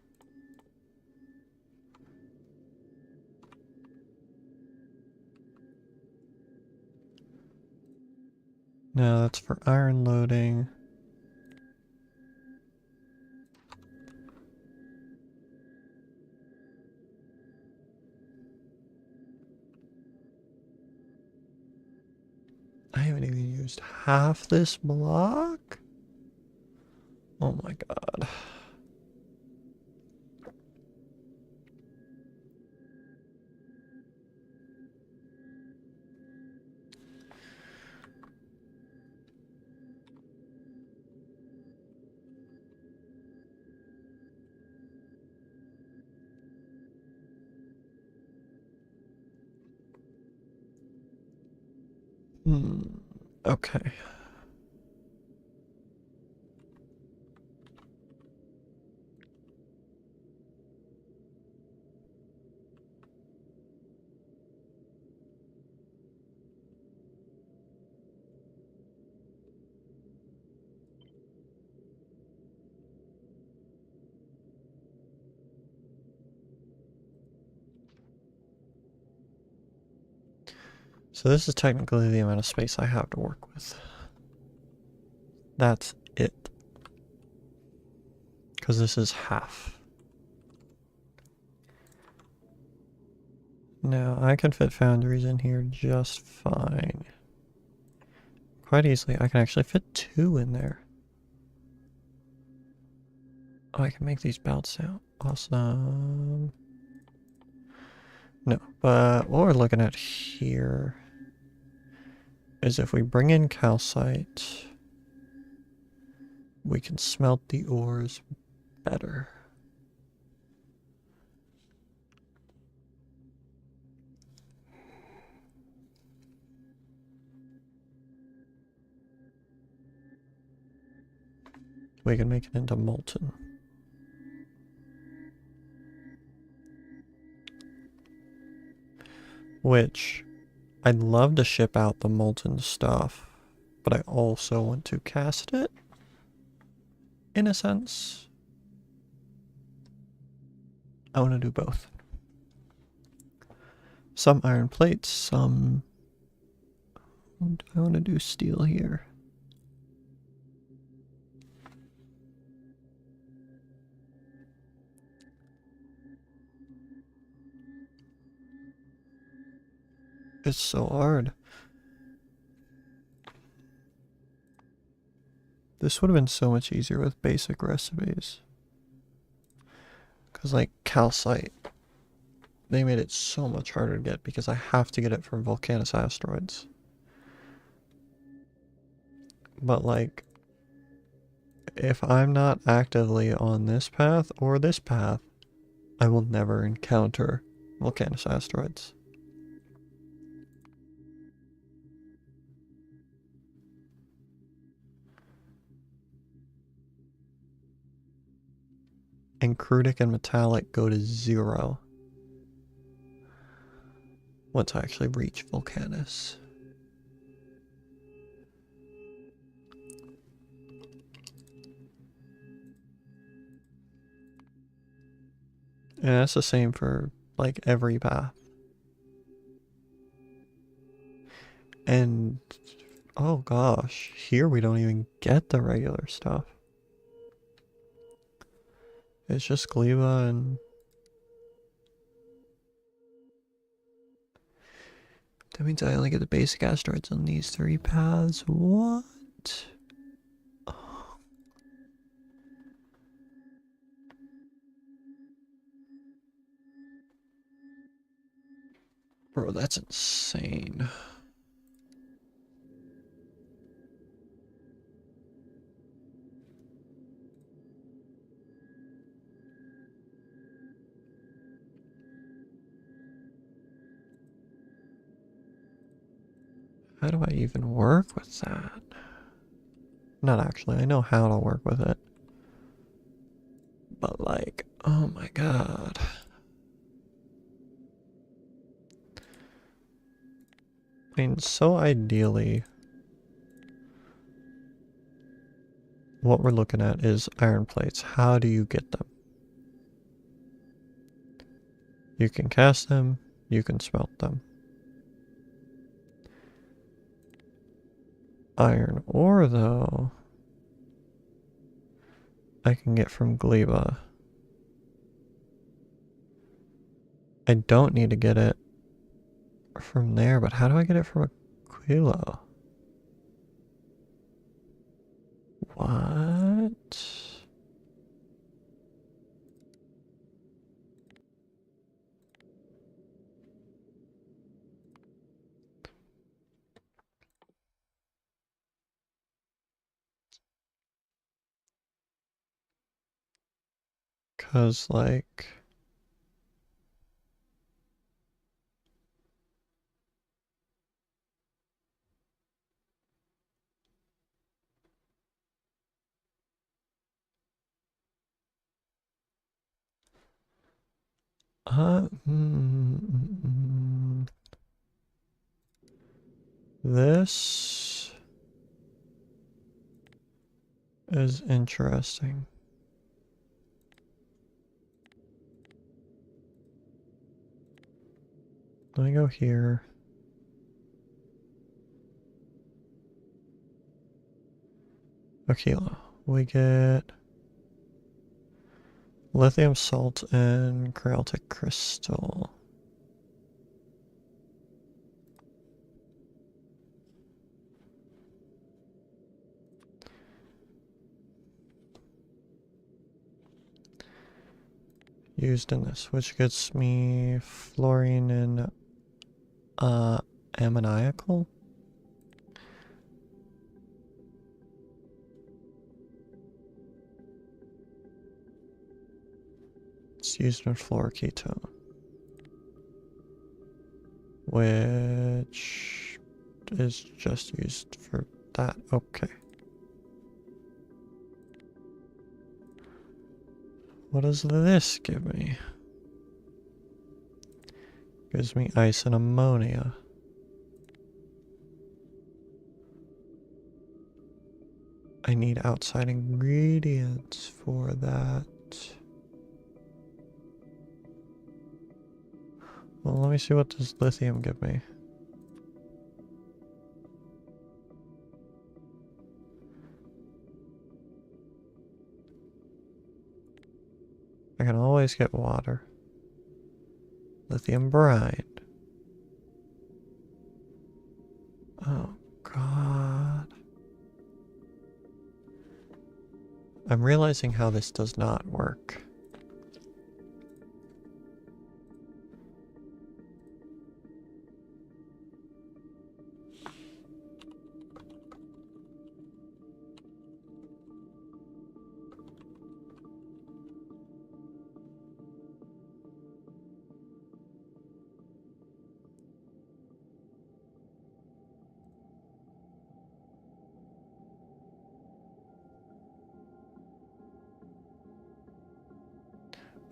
Speaker 1: Now that's for iron loading. I haven't even used half this block. Oh my god. Okay. So this is technically the amount of space I have to work with. That's it. Because this is half. Now, I can fit foundries in here just fine. Quite easily. I can actually fit 2 in there. Oh, I can make these bounce out. Awesome. No, but what we're looking at here is if we bring in calcite, we can smelt the ores better. We can make it into molten. Which, I'd love to ship out the molten stuff, but I also want to cast it, in a sense. I want to do both. Some iron plates, some... I want to do steel here. It's so hard. This would have been so much easier with basic recipes. Because like calcite, they made it so much harder to get because I have to get it from volcanic asteroids. But like, if I'm not actively on this path or this path, I will never encounter volcanic asteroids. And crudic and metallic go to 0 once I actually reach Volcanus. And that's the same for like every path. And Oh gosh, here we don't even get the regular stuff. It's just Gleba and... That means I only get the basic asteroids on these 3 paths. What? Bro, that's insane. How do I even work with that? Not actually, I know how to work with it. But like, oh my god. I mean, so ideally, what we're looking at is iron plates. How do you get them? You can cast them, you can smelt them. Iron ore, though, I can get from Gleba. I don't need to get it from there, but how do I get it from Aquila? What? Cause like... This is interesting. Let me go here. Aquila. We get lithium salt and Crealtic crystal. Used in this, which gets me fluorine and ammoniacal. It's used in fluoroketone, which is just used for that. Okay. What does this give me? Gives me ice and ammonia. I need outside ingredients for that. Well, let me see what does lithium give me. I can always get water. Lithium brine. Oh, God. I'm realizing how this does not work.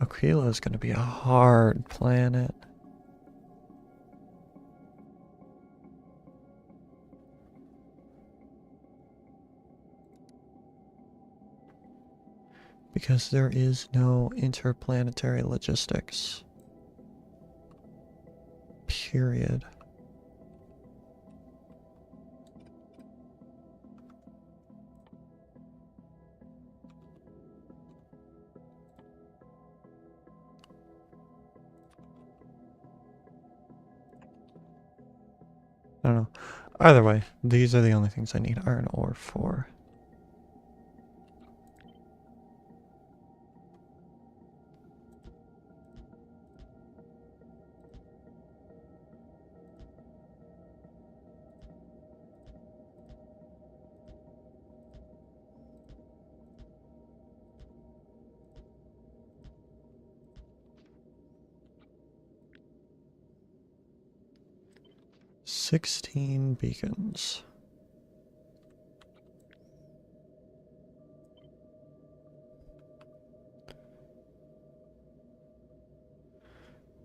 Speaker 1: Aquila is going to be a hard planet. Because there is no interplanetary logistics. Period. I don't know. Either way, these are the only things I need iron ore for. "16 beacons.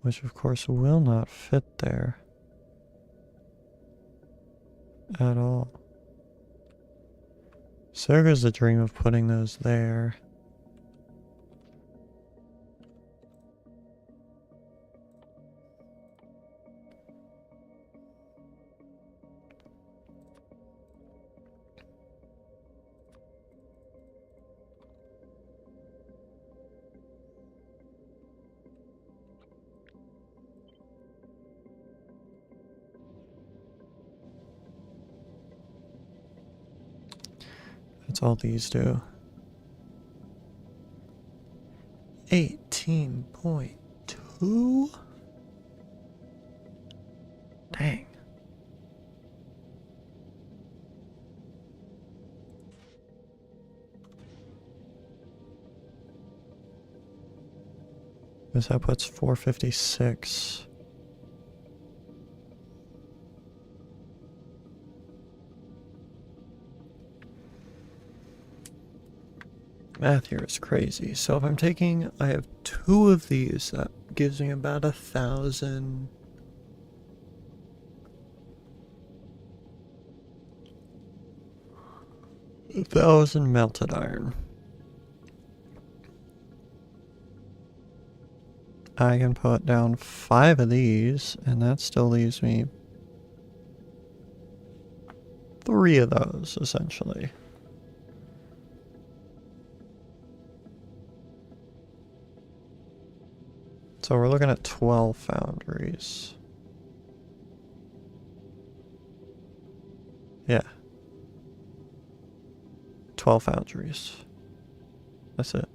Speaker 1: Which of course will not fit there at all. So there goes the dream of putting those there. That's all these do. 18.2? Dang. Because that puts 456. Math here is crazy. So if I'm taking, I have 2 of these, that gives me about 1,000. 1,000 melted iron. I can put down 5 of these, and that still leaves me 3 of those, essentially. So we're looking at 12 foundries. Yeah. 12 foundries. That's it.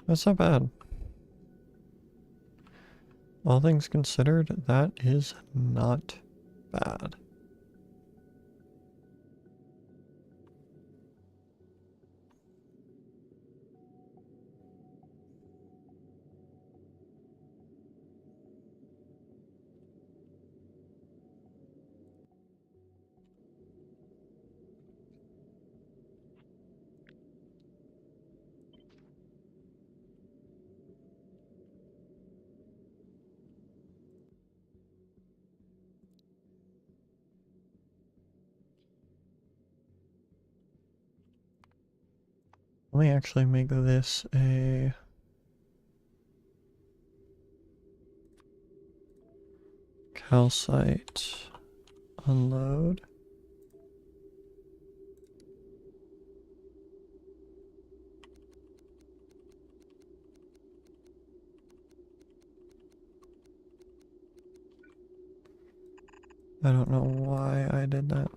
Speaker 1: That's not bad. All things considered, that is not bad. Let me actually make this a calcite unload. I don't know why I did that.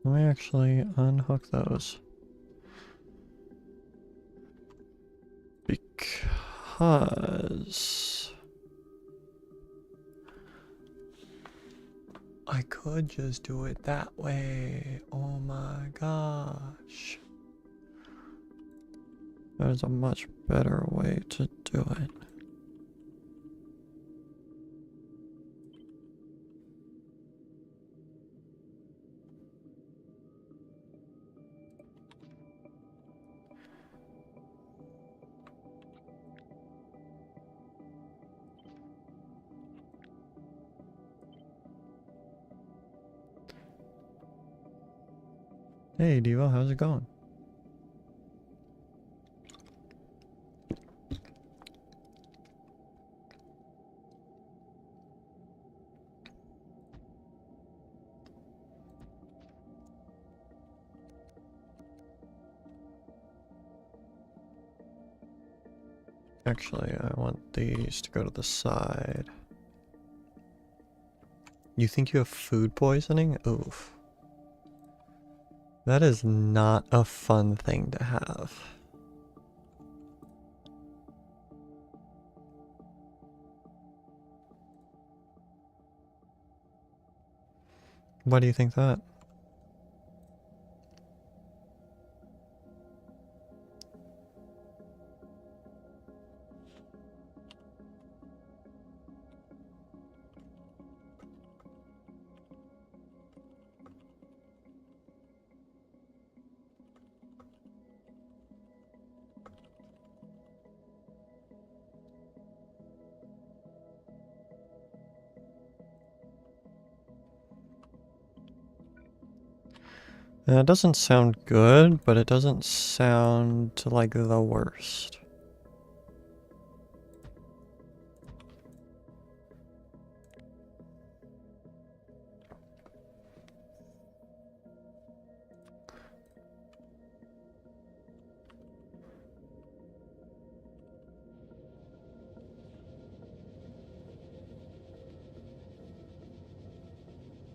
Speaker 1: Let me actually unhook those. Because I could just do it that way. Oh my gosh. That is a much better way to do it. Hey Devo, how's it going? Actually, I want these to go to the side. You think you have food poisoning? Oof. That is not a fun thing to have. Why do you think that? It doesn't sound good, but it doesn't sound like the worst.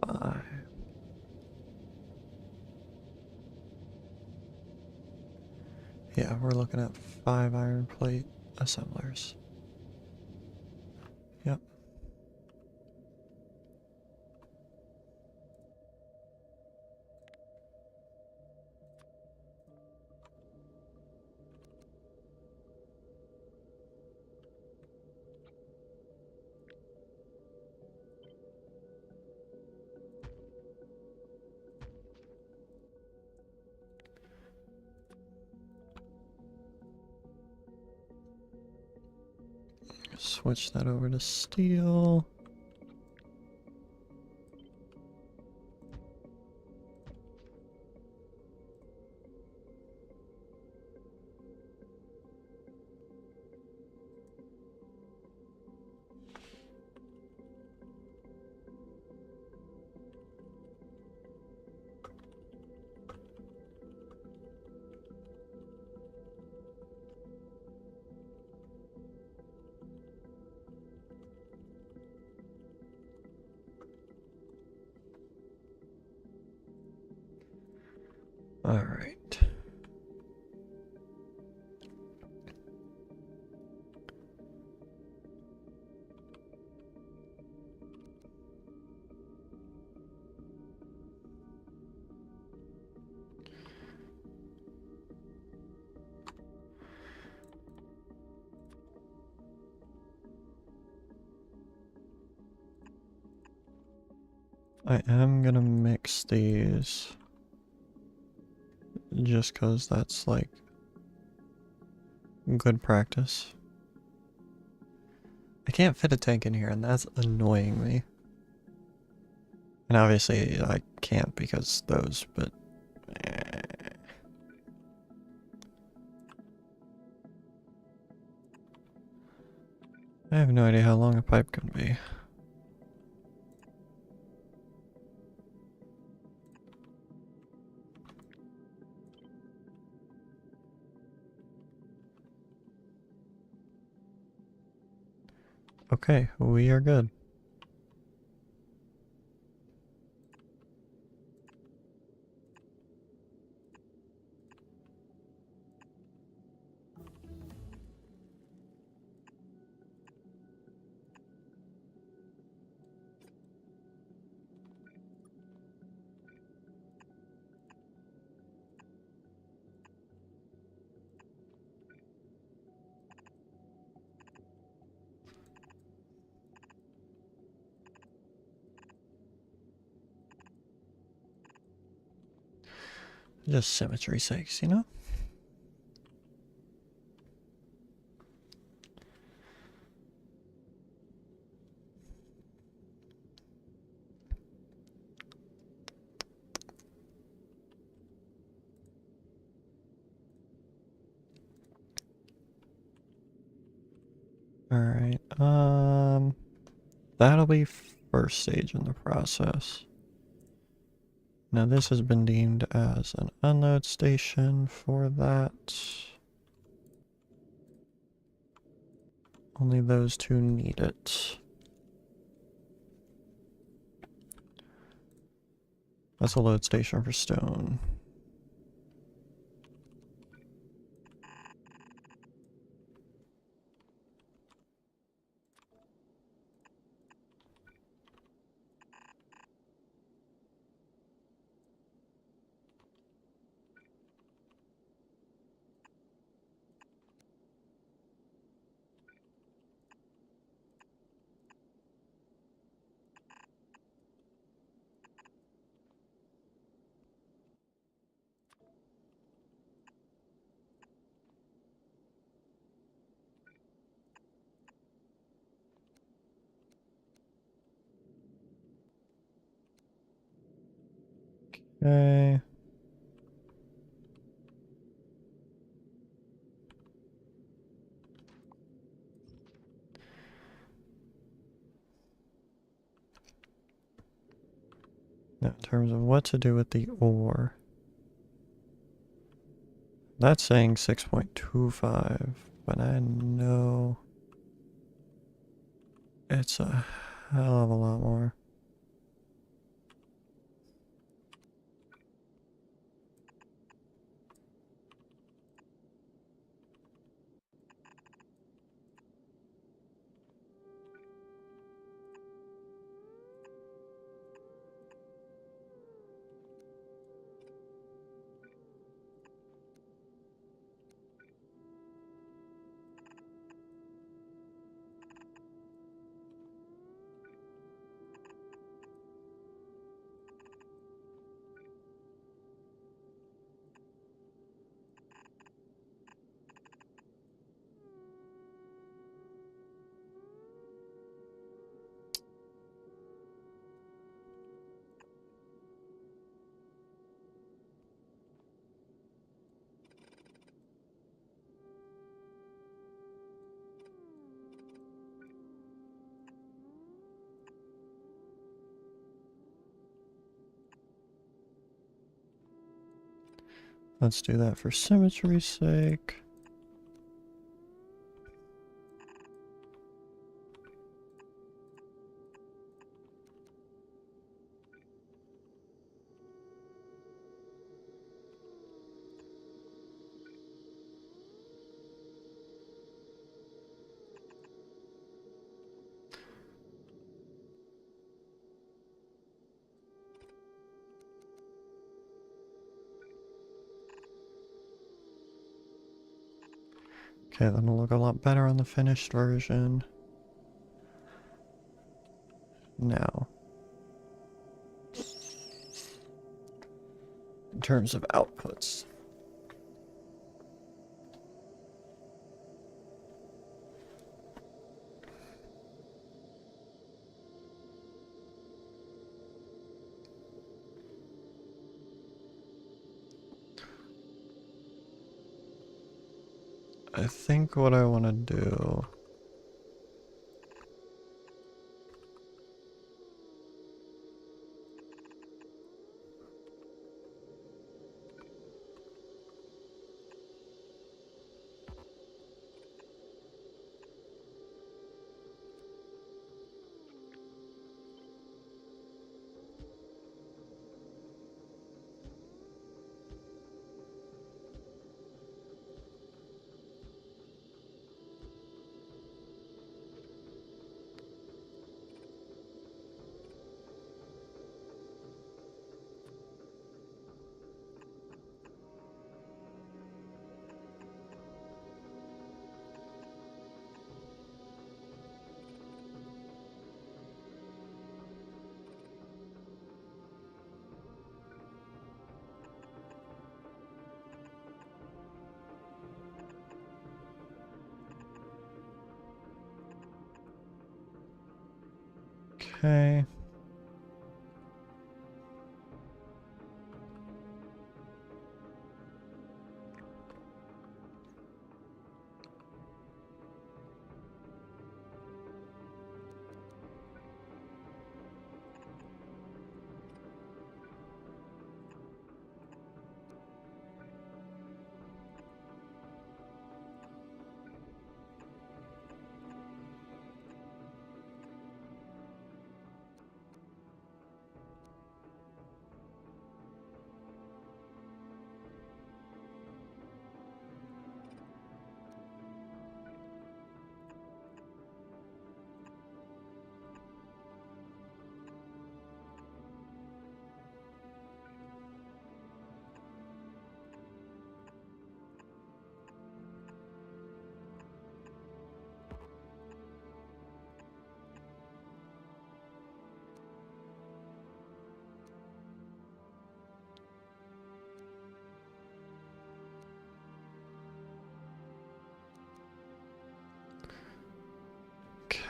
Speaker 1: Five. Yeah, we're looking at 5 iron plate assemblers. Yep. Switch that over to steel. Alright. I am gonna mix these just because that's like good practice. I can't fit a tank in here and that's annoying me. And obviously I can't because those, but I have no idea how long a pipe can be. Okay, we are good. Just symmetry sakes, you know? Alright, that'll be first stage in the process. Now this has been deemed as an unload station for that. Only those two need it. That's a load station for stone. Okay. Now, in terms of what to do with the ore, that's saying 6.25, but I know it's a hell of a lot more. Let's do that for symmetry's sake. Okay, that'll look a lot better on the finished version. Now, in terms of outputs, I think what I want to do okay.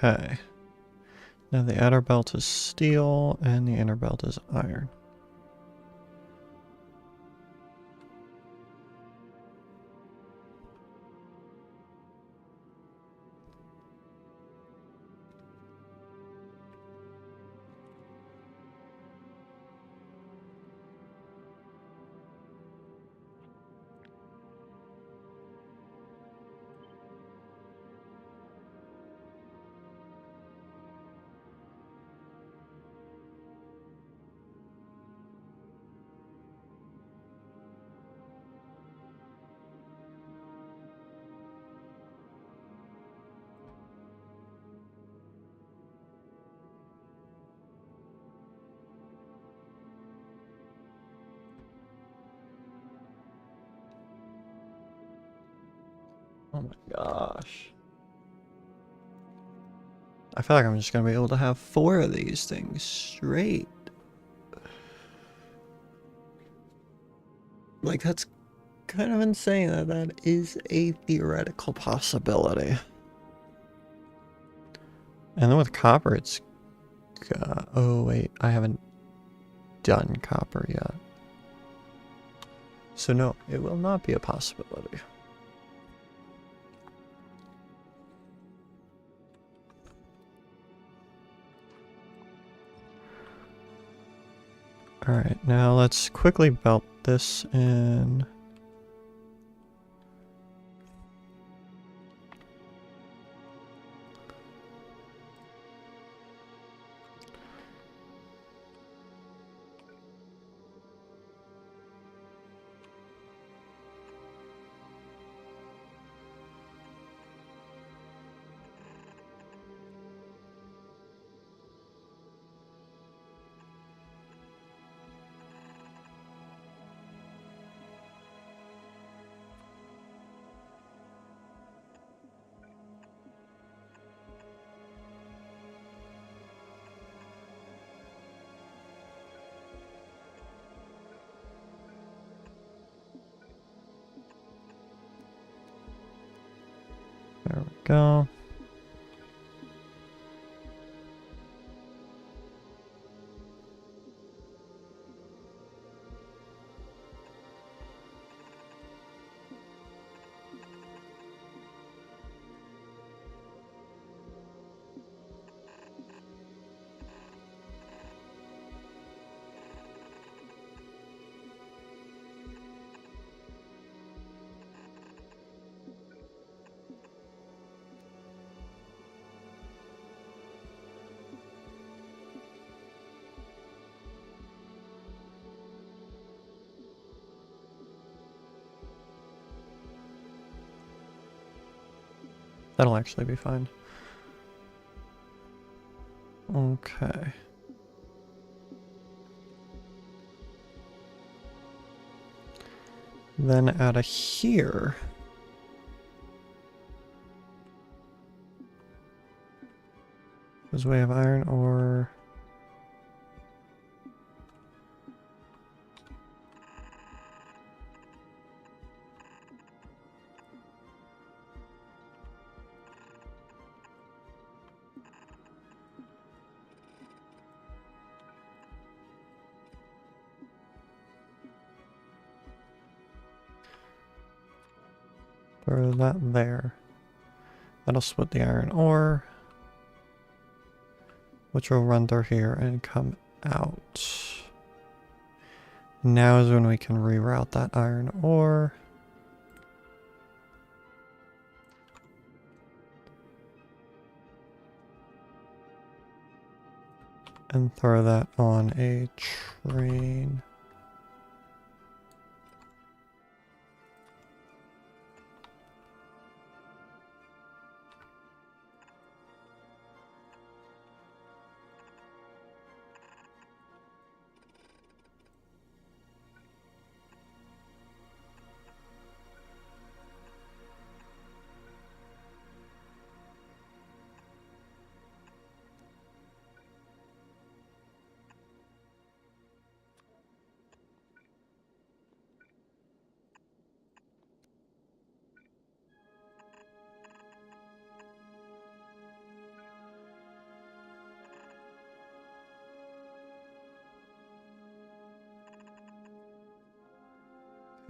Speaker 1: Okay. Now the outer belt is steel and the inner belt is iron. Oh my gosh. I feel like I'm just gonna be able to have 4 of these things straight. Like, that's kind of insane that that is a theoretical possibility. And then with copper, it's... oh wait, I haven't done copper yet. So no, it will not be a possibility. Alright, now let's quickly belt this in. There we go. That'll actually be fine. Okay. Then out of here... because we have iron ore... throw that there. That'll split the iron ore, which will run through here and come out. Now is when we can reroute that iron ore. And throw that on a train.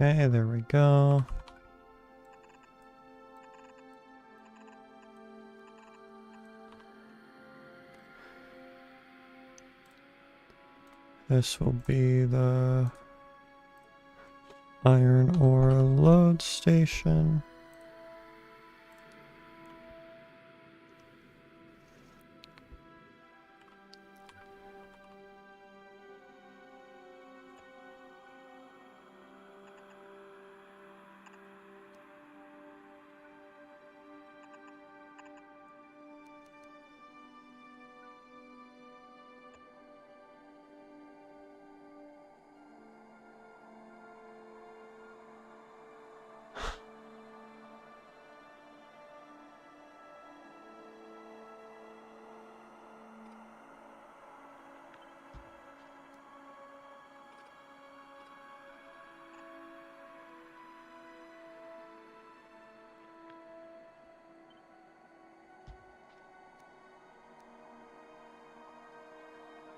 Speaker 1: Okay, there we go. This will be the iron ore load station.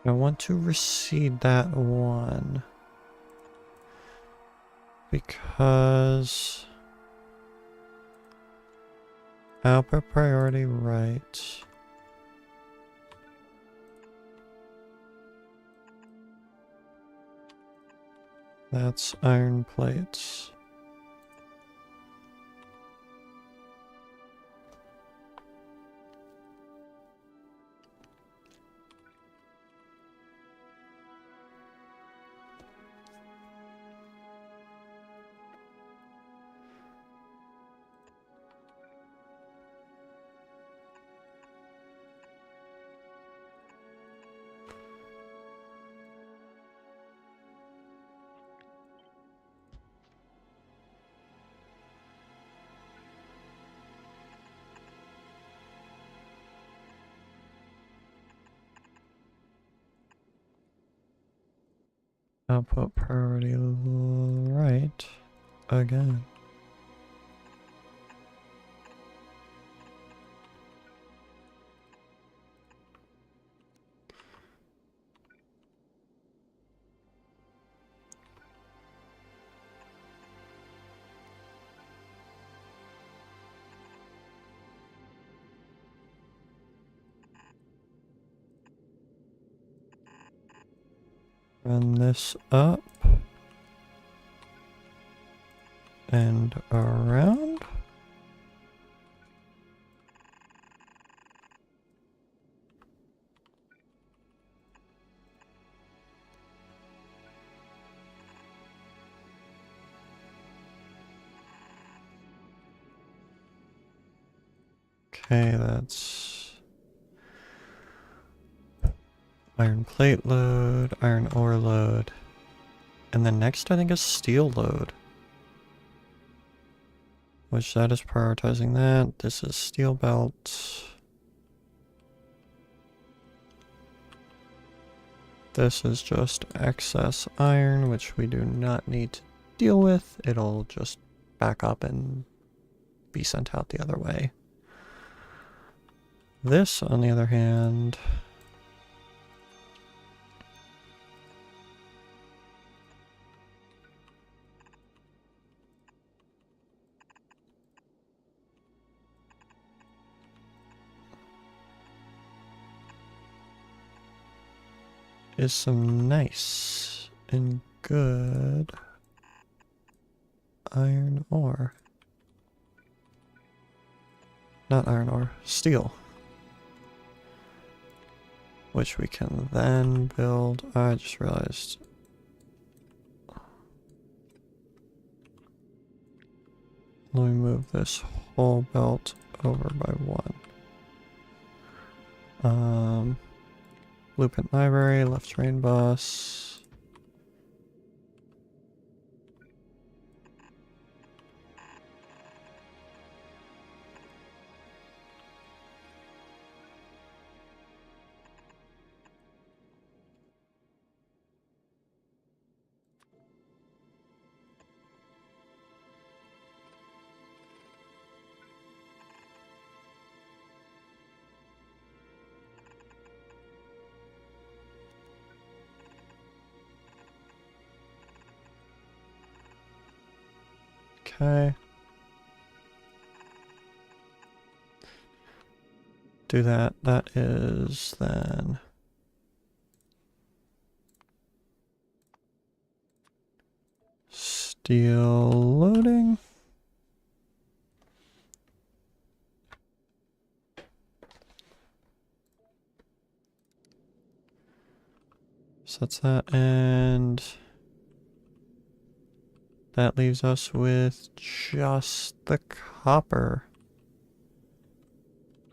Speaker 1: I want to reseed that one because output priority right. That's iron plates. Output priority right again. Run this up and around. Okay, that's iron plate load, iron ore load, and then next I think is steel load. Which that is prioritizing that. This is steel belt. This is just excess iron, which we do not need to deal with. It'll just back up and be sent out the other way. This, on the other hand, is some nice and good iron ore. Not iron ore, steel. Which we can then build. I just realized. Let me move this whole belt over by one. Blueprint library, left train bus. Okay. Do that. That is then steel loading. So that's that, and that leaves us with just the copper,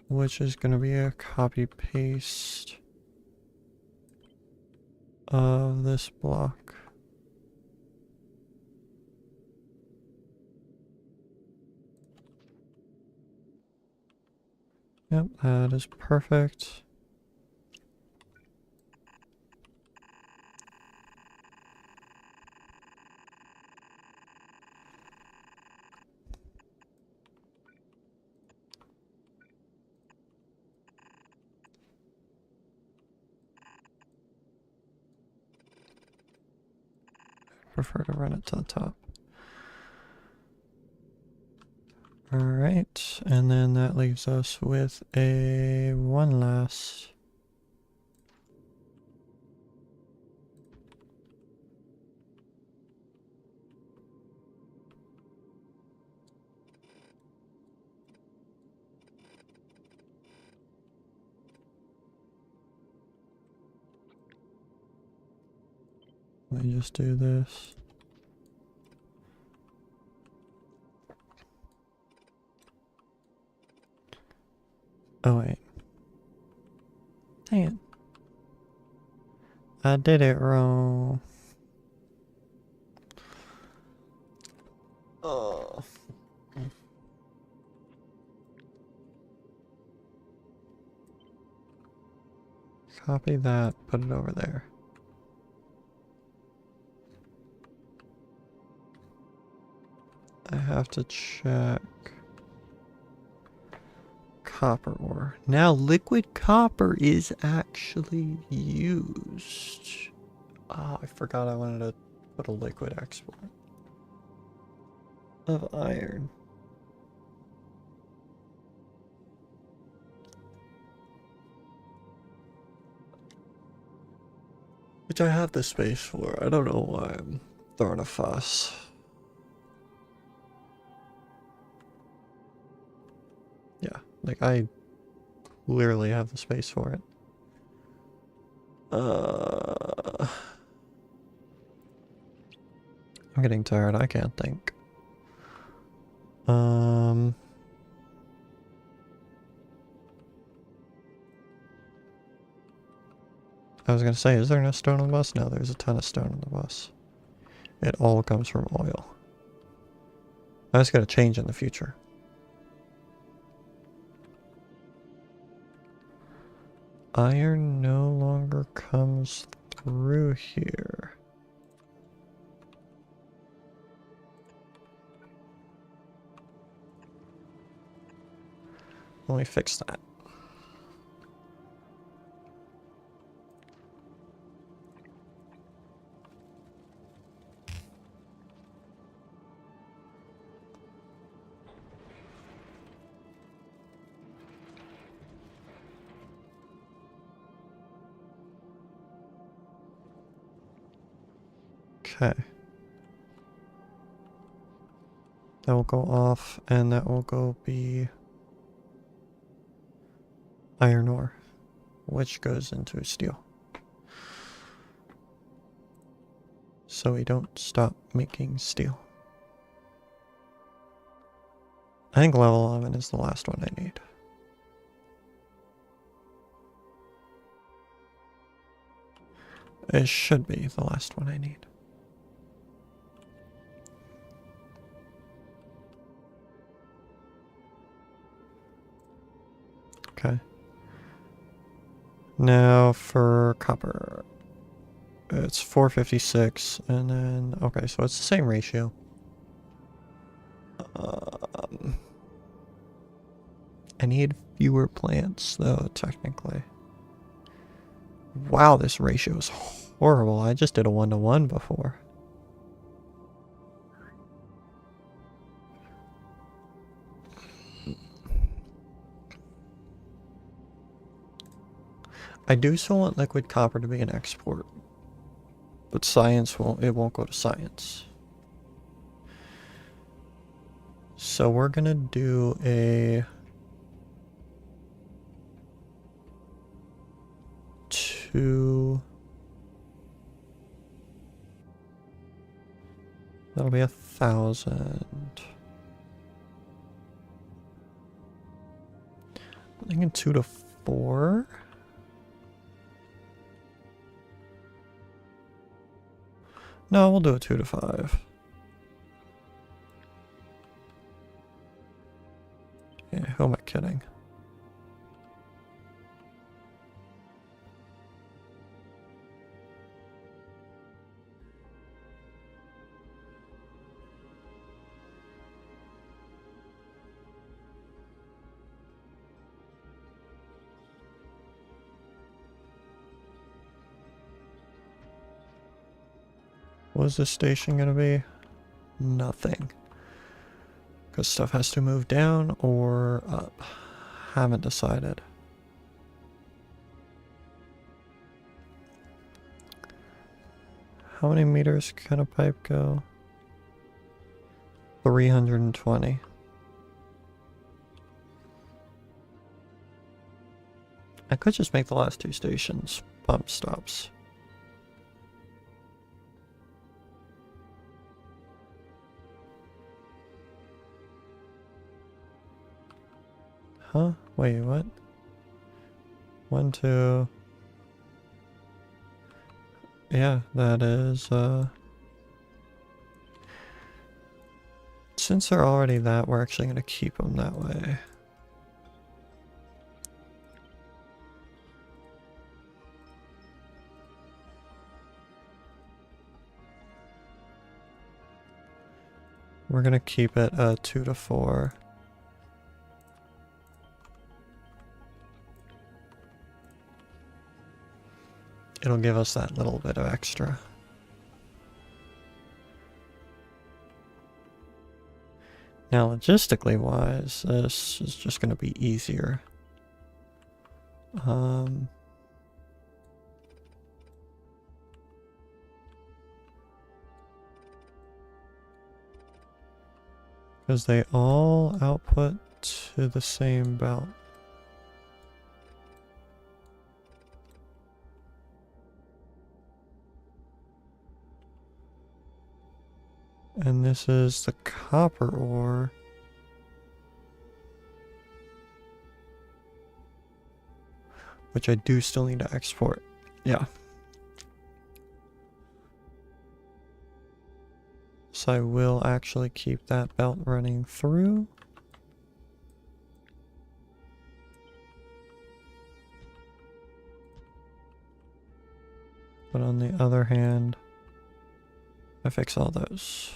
Speaker 1: which is going to be a copy paste of this block. Yep, that is perfect. Prefer to run it to the top. Alright, and then that leaves us with a one last. Let me just do this. Oh wait. Dang it. I did it wrong. Oh. Copy that, put it over there. I have to check copper ore. Now liquid copper is actually used. Ah, I forgot I wanted to put a liquid export of iron. Which I have the space for. I don't know why I'm throwing a fuss. Yeah, like I literally have the space for it. I'm getting tired. I can't think. I was gonna say, is there no stone on the bus? No, there's a ton of stone on the bus. It all comes from oil. That's gonna change in the future. Iron no longer comes through here. Let me fix that. Okay. That will go off, and that will go be iron ore, which goes into steel. So we don't stop making steel. I think level 11 is the last one I need. It should be the last one I need. Okay. Now for copper. It's 456, and then, okay, so it's the same ratio. I need fewer plants, though, technically. Wow, this ratio is horrible. I just did a 1-to-1 before. I do still want liquid copper to be an export, but science won't go to science. So we're gonna do a 2. That'll be 1,000. I'm thinking 2 to 4. No, we'll do a 2 to 5. Yeah, who am I kidding? What is this station gonna be? Nothing. Because stuff has to move down or up. Haven't decided. How many meters can a pipe go? 320. I could just make the last 2 stations pump stops. Huh? Wait, what? 1, 2. Yeah, that is, since they're already that, we're actually going to keep them that way. We're going to keep it 2 to 4. It'll give us that little bit of extra. Now, logistically wise, this is just going to be easier. Because they all output to the same belt. And this is the copper ore. Which I do still need to export. Yeah. So I will actually keep that belt running through. But on the other hand, I fix all those.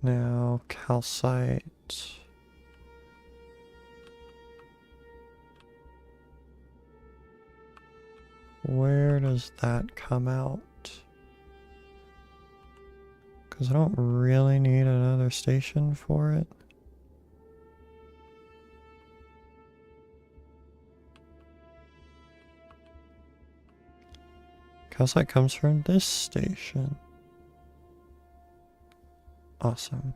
Speaker 1: Now, calcite. Where does that come out? Because I don't really need another station for it. Calcite comes from this station. Awesome.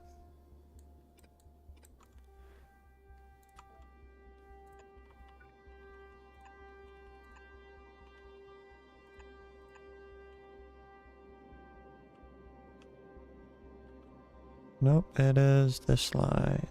Speaker 1: Nope, it is this line.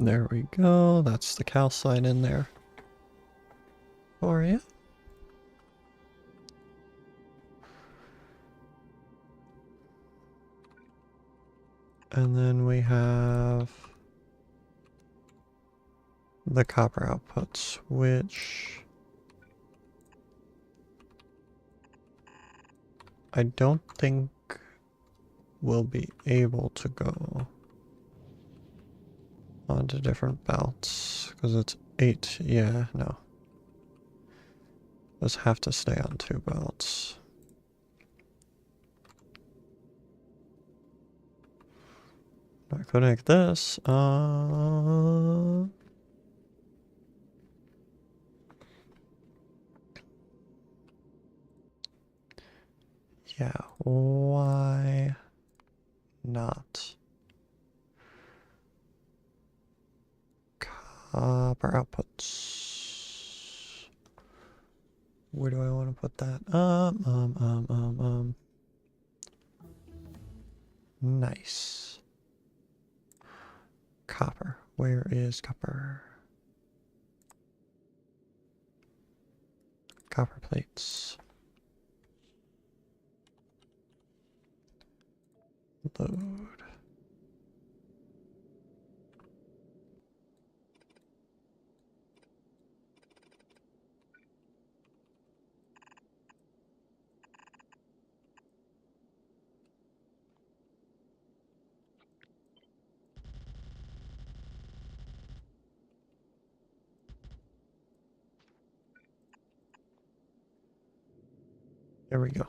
Speaker 1: There we go. That's the calcite in there for you. And then we have the copper outputs, which I don't think will be able to go onto different belts because it's 8. Yeah, no. Those have to stay on 2 belts. I connect this. Yeah, why not? Copper outputs. Where do I want to put that? Nice. Copper. Where is copper? Copper plates. Load. There we go.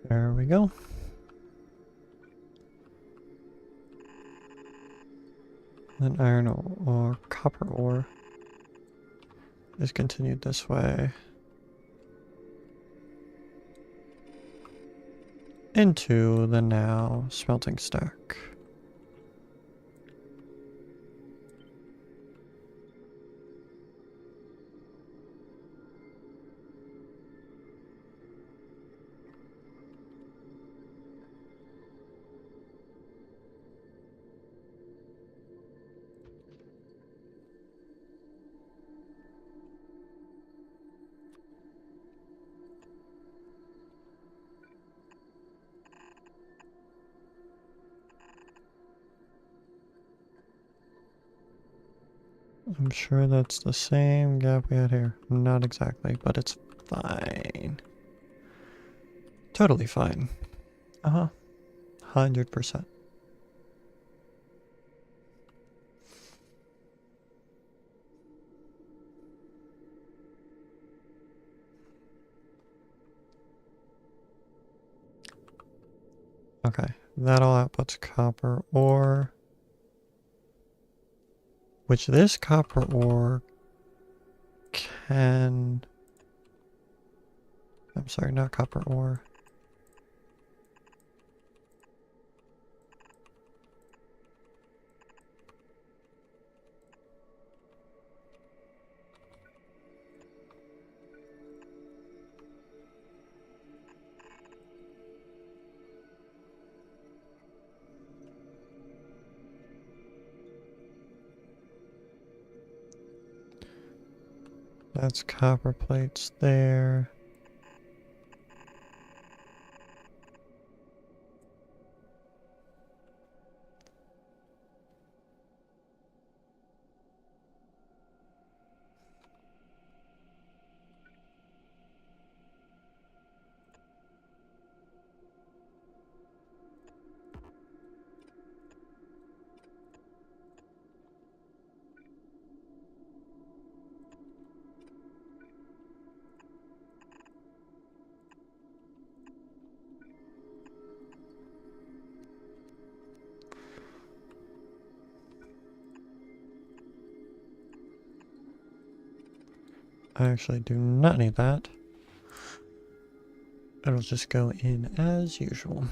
Speaker 1: There we go. Then iron or copper ore is continued this way into the now smelting stack. I'm sure that's the same gap we had here. Not exactly, but it's fine. Totally fine. Uh-huh. 100%. Okay, that all outputs copper ore. Which this copper ore can... I'm sorry, not copper ore. That's copper plates there. I actually do not need that. It'll just go in as usual.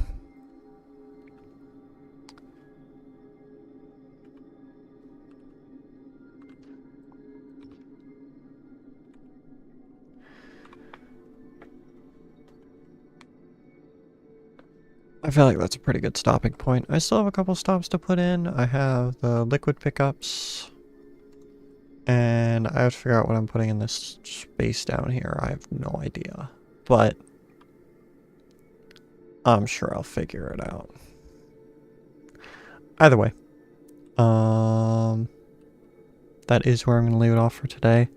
Speaker 1: I feel like that's a pretty good stopping point. I still have a couple stops to put in. I have the liquid pickups. And I have to figure out what I'm putting in this space down here. I have no idea. But I'm sure I'll figure it out. Either way. That is where I'm going to leave it off for today.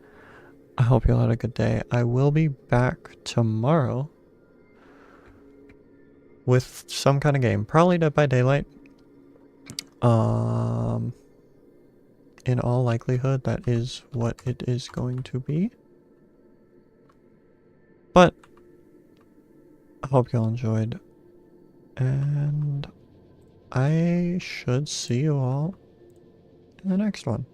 Speaker 1: I hope you all had a good day. I will be back tomorrow with some kind of game. Probably Dead by Daylight. In all likelihood, that is what it is going to be. But I hope you all enjoyed. And I should see you all in the next one.